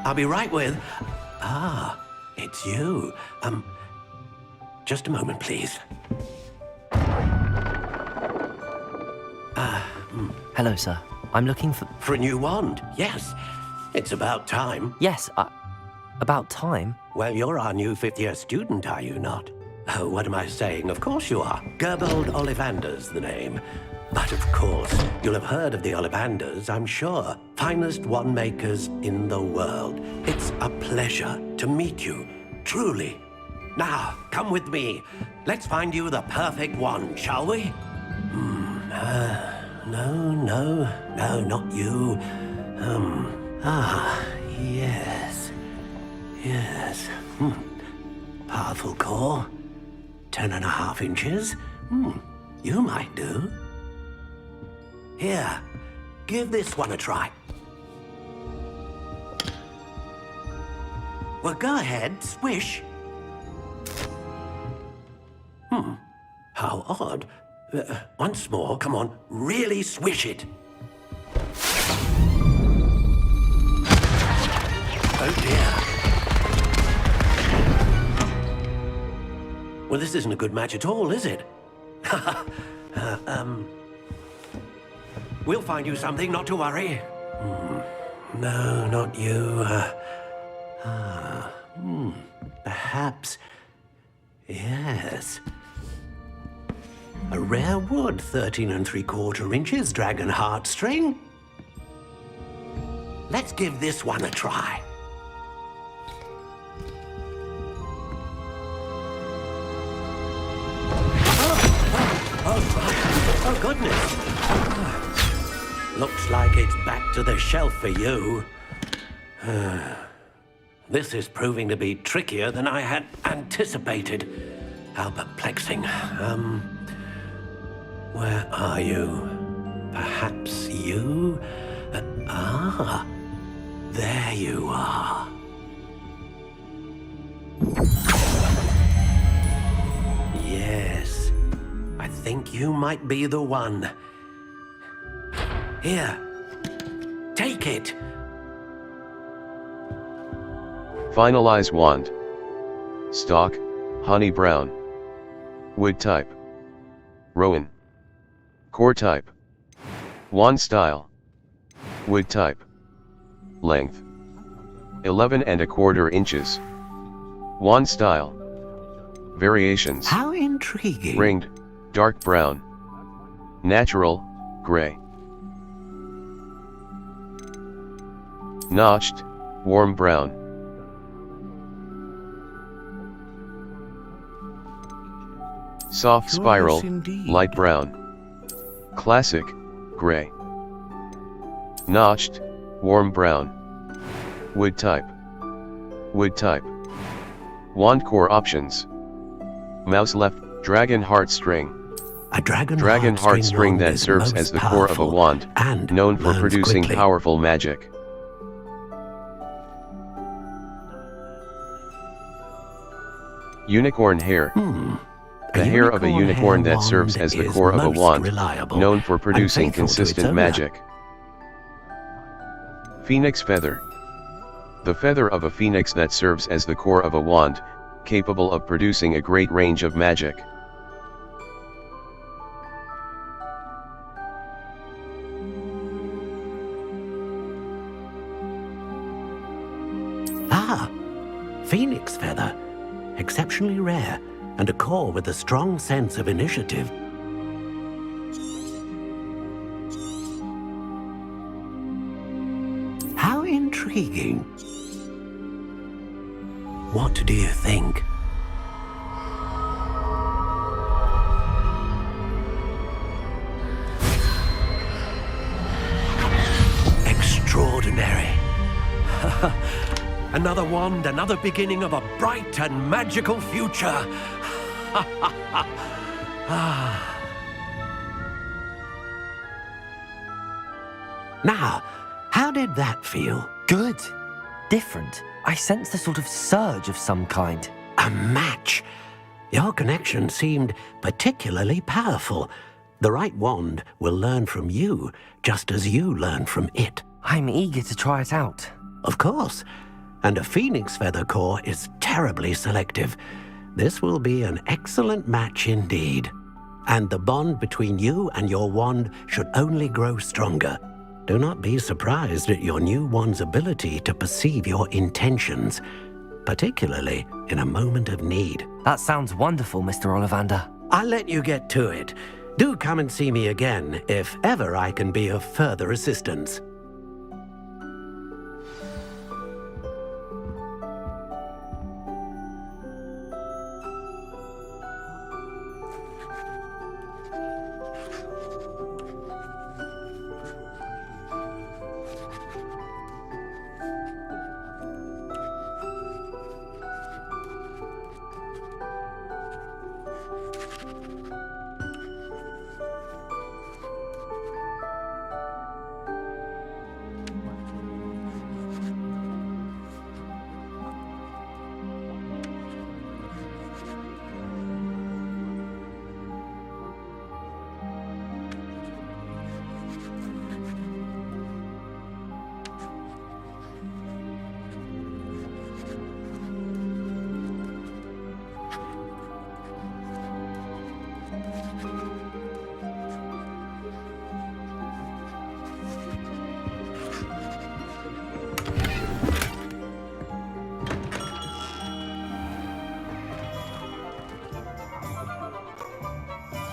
I'll be right with... Ah, it's you. Just a moment, please. Hello, sir. I'm looking for... For a new wand, yes. It's about time. Yes, about time? Well, you're our new fifth-year student, are you not? Oh, what am I saying? Of course you are. Gerbold Ollivander's the name. But of course, you'll have heard of the Ollivanders, I'm sure. Finest wand makers in the world. It's a pleasure to meet you, truly. Now, come with me. Let's find you the perfect wand, shall we? No, not you. Yes. Powerful core. 10.5 inches. You might do. Here, give this one a try. Well, go ahead, swish. How odd. Once more, come on, really swish it. Oh dear. Well, this isn't a good match at all, is it? We'll find you something, not to worry. No, not you. Perhaps... Yes. A rare wood, 13 3/4 inches, dragon heartstring. Let's give this one a try. Oh, goodness. Looks like it's back to the shelf for you. This is proving to be trickier than I had anticipated. How perplexing. Where are you? Perhaps you? There you are. Yes, I think you might be the one. Here, take it. Finalize wand. Stock, honey brown. Wood type. Rowan. Core type. Wand style. Wood type. Length. 11 1/4 inches. Wand style. Variations. How intriguing. Ringed, dark brown. Natural, gray. Notched, warm brown. Soft spiral, light brown. Classic, gray. Notched, warm brown. Wood type. Wood type. Wand core options. Mouse left, dragon heartstring. A dragon heartstring that serves as the core of a wand, and known for producing quickly. powerful magic. Unicorn hair. The hair of a unicorn that serves as the core of a wand, known for producing consistent magic. Phoenix feather. The feather of a phoenix that serves as the core of a wand, capable of producing a great range of magic. Phoenix feather. Exceptionally rare, and a core with a strong sense of initiative. How intriguing. What do you think? Extraordinary. Another wand, another beginning of a bright and magical future. Now, how did that feel? Good. Different. I sensed a sort of surge of some kind. A match. Your connection seemed particularly powerful. The right wand will learn from you, just as you learn from it. I'm eager to try it out. Of course. and a phoenix feather core is terribly selective. This will be an excellent match indeed. And the bond between you and your wand should only grow stronger. Do not be surprised at your new wand's ability to perceive your intentions, particularly in a moment of need. That sounds wonderful, Mr. Ollivander. I'll let you get to it. Do come and see me again if ever I can be of further assistance.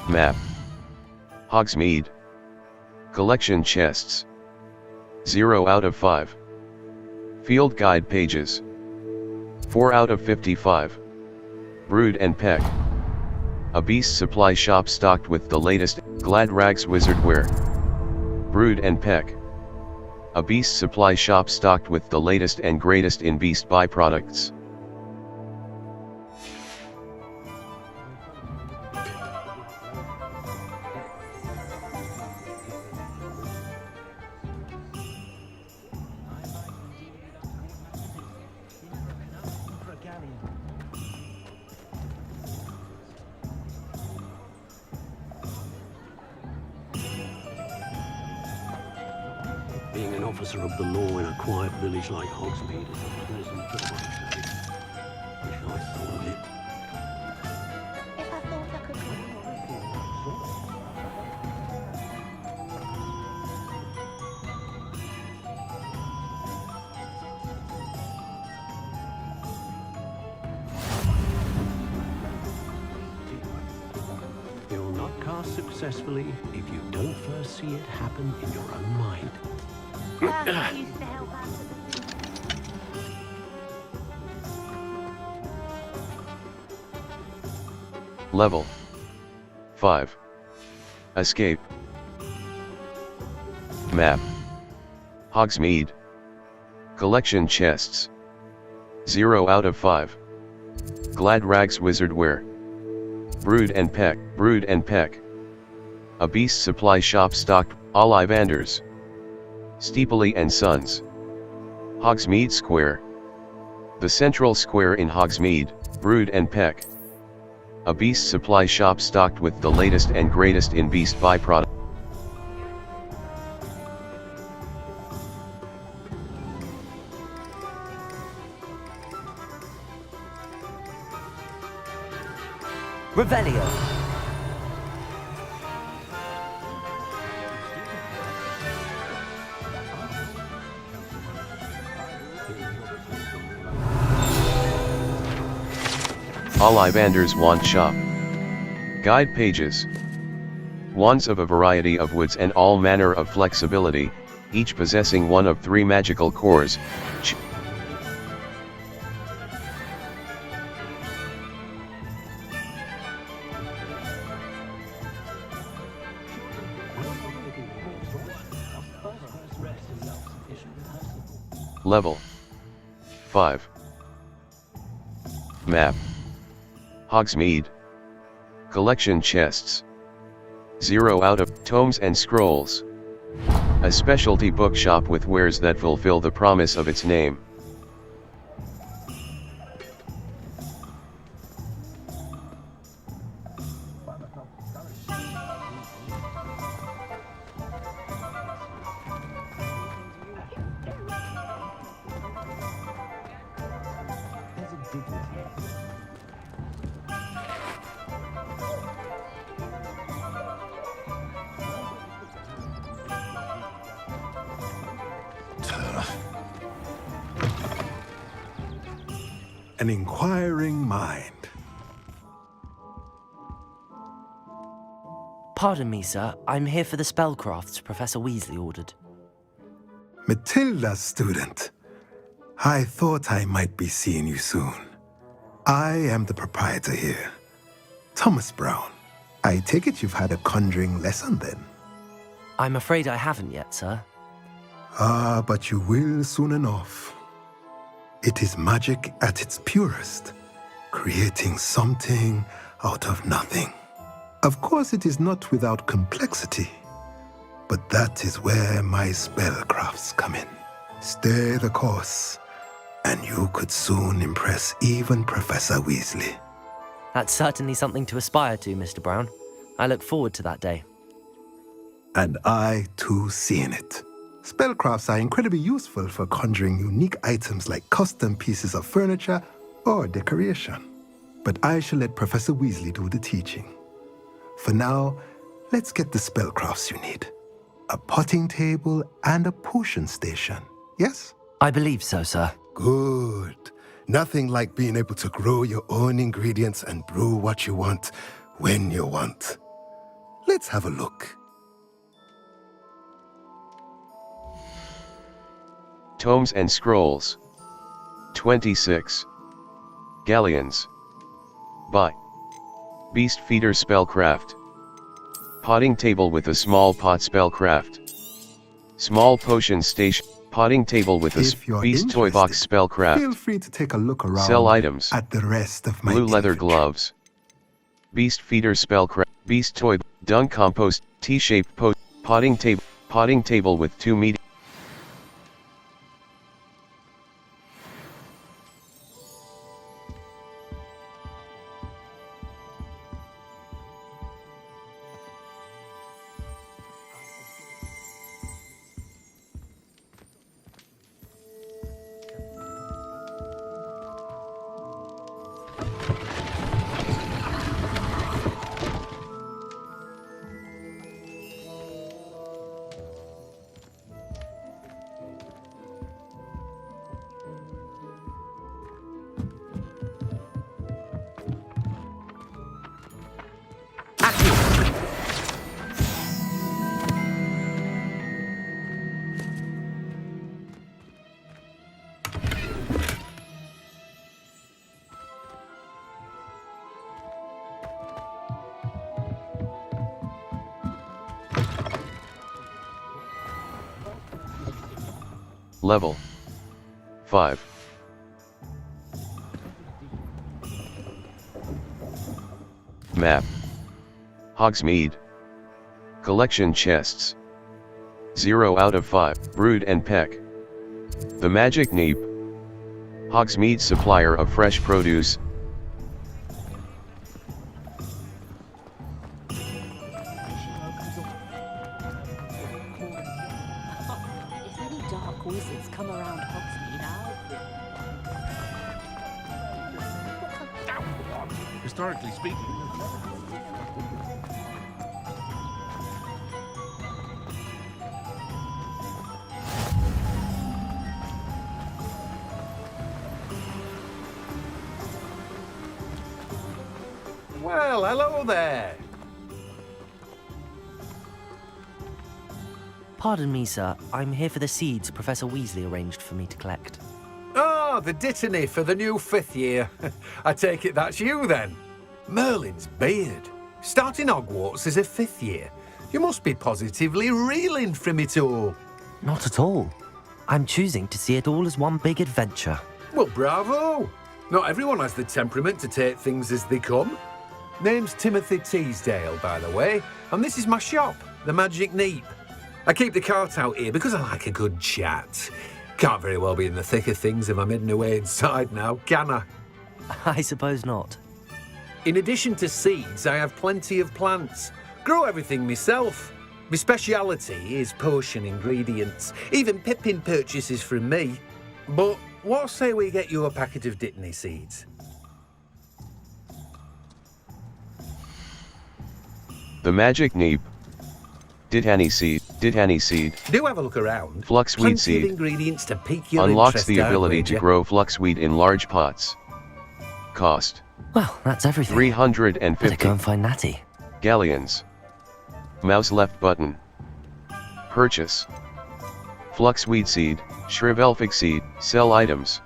Map. Hogsmeade. Collection chests. 0 out of 5. Field guide pages. 4 out of 55. Brood and Peck. A beast supply shop stocked with the latest glad rags wizard wear. Brood and Peck. A beast supply shop stocked with the latest and greatest in beast byproducts. Being an officer of the law in a quiet village like Hogsmeade is a pleasant job, I say. Wish I thought of it. You'll not cast successfully if you don't first see it happen in your own mind. Level 5. Escape. Map. Hogsmeade. Collection chests. 0 out of 5. Glad rags wizard wear. Brood and Peck. Brood and Peck. A beast supply shop stocked. Ollivanders. Steepley and Sons. Hogsmeade Square. The central square in Hogsmeade. Brood and Peck. A beast supply shop stocked with the latest and greatest in beast byproducts. Revelio. Ollivander's Wand Shop. Guide pages. Wands of a variety of woods and all manner of flexibility, each possessing one of 3 magical cores. Level 5. Map. Hogsmeade. Collection chests. 0 out of tomes and scrolls. A specialty bookshop with wares that fulfill the promise of its name. An inquiring mind. Pardon me, sir. I'm here for the spellcrafts Professor Weasley ordered. Matilda's student. I thought I might be seeing you soon. I am the proprietor here, Thomas Brown. I take it you've had a conjuring lesson then? I'm afraid I haven't yet, sir. Ah, but you will soon enough. It is magic at its purest, creating something out of nothing. Of course, it is not without complexity, but that is where my spellcrafts come in. Stay the course, and you could soon impress even Professor Weasley. That's certainly something to aspire to, Mr. Brown. I look forward to that day. And I, too, seeing it. Spellcrafts are incredibly useful for conjuring unique items like custom pieces of furniture or decoration. But I shall let Professor Weasley do the teaching. For now, let's get the spellcrafts you need. A potting table and a potion station, yes? I believe so, sir. Good. Nothing like being able to grow your own ingredients and brew what you want when you want. Let's have a look. Tomes and Scrolls. 26. Galleons. By Beast Feeder Spellcraft. Potting table with a small pot spellcraft. Small potion station. Potting table with a Beast Toy Box spellcraft. Feel free to take a look around. Sell items. At the rest of my Blue leather inventory. gloves. Beast Feeder Spellcraft. Beast Toy. Dung compost. T-shaped post. Potting table with 2 medium. Level 5. Map. Hogsmeade. Collection chests. 0 out of 5. Brood and Peck. The Magic Neep. Hogsmeade supplier of fresh produce. If any dark wizards come around Hogsmeade, Historically speaking. Well, hello there. Pardon me, sir. I'm here for the seeds Professor Weasley arranged for me to collect. Oh, the dittany for the new 5th year. I take it that's you then. Merlin's beard. Starting Hogwarts as a 5th year. You must be positively reeling from it all. Not at all. I'm choosing to see it all as one big adventure. Well, bravo. Not everyone has the temperament to take things as they come. Name's Timothy Teasdale, by the way, and this is my shop, the Magic Neep. I keep the cart out here because I like a good chat. Can't very well be in the thick of things if I'm hidden away inside now, can I? I suppose not. In addition to seeds, I have plenty of plants. Grow everything myself. My speciality is potion ingredients. Even Pippin purchases from me. But what say we get you a packet of Dittany seeds? The magic neep. Dittany seed. Do have a look around. Fluxweed Plenty seed. of ingredients to pique your Unlocks interest, the I ability to wager. grow fluxweed in large pots. Cost. Well, that's everything. 350. Better go and find Natty. Galleons. Mouse left button. Purchase. Fluxweed seed, Shrivelfic seed, sell items.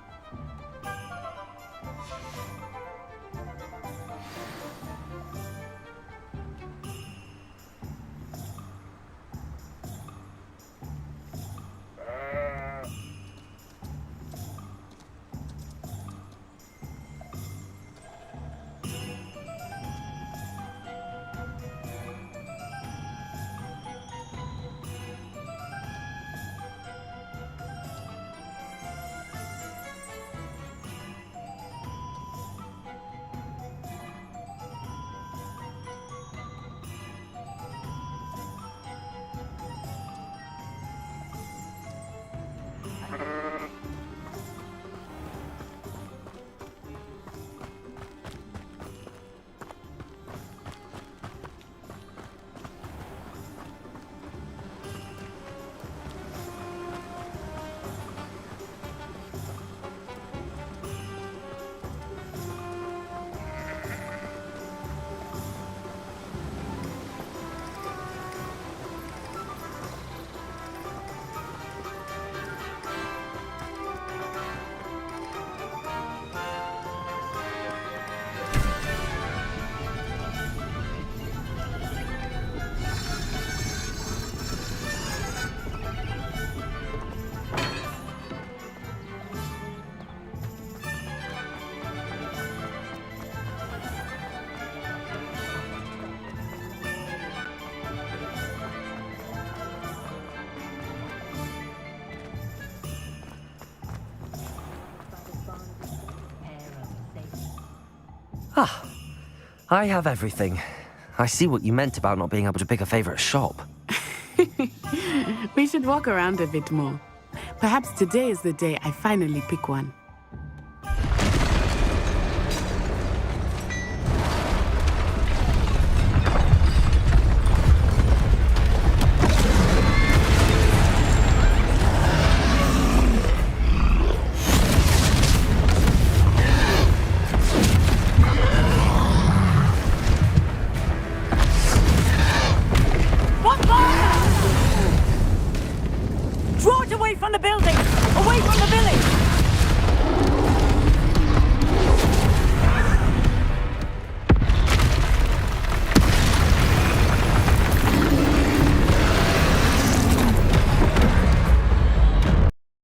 Ah, I have everything. I see what you meant about not being able to pick a favorite shop. We should walk around a bit more. Perhaps today is the day I finally pick one. Draw it away from the building! Away from the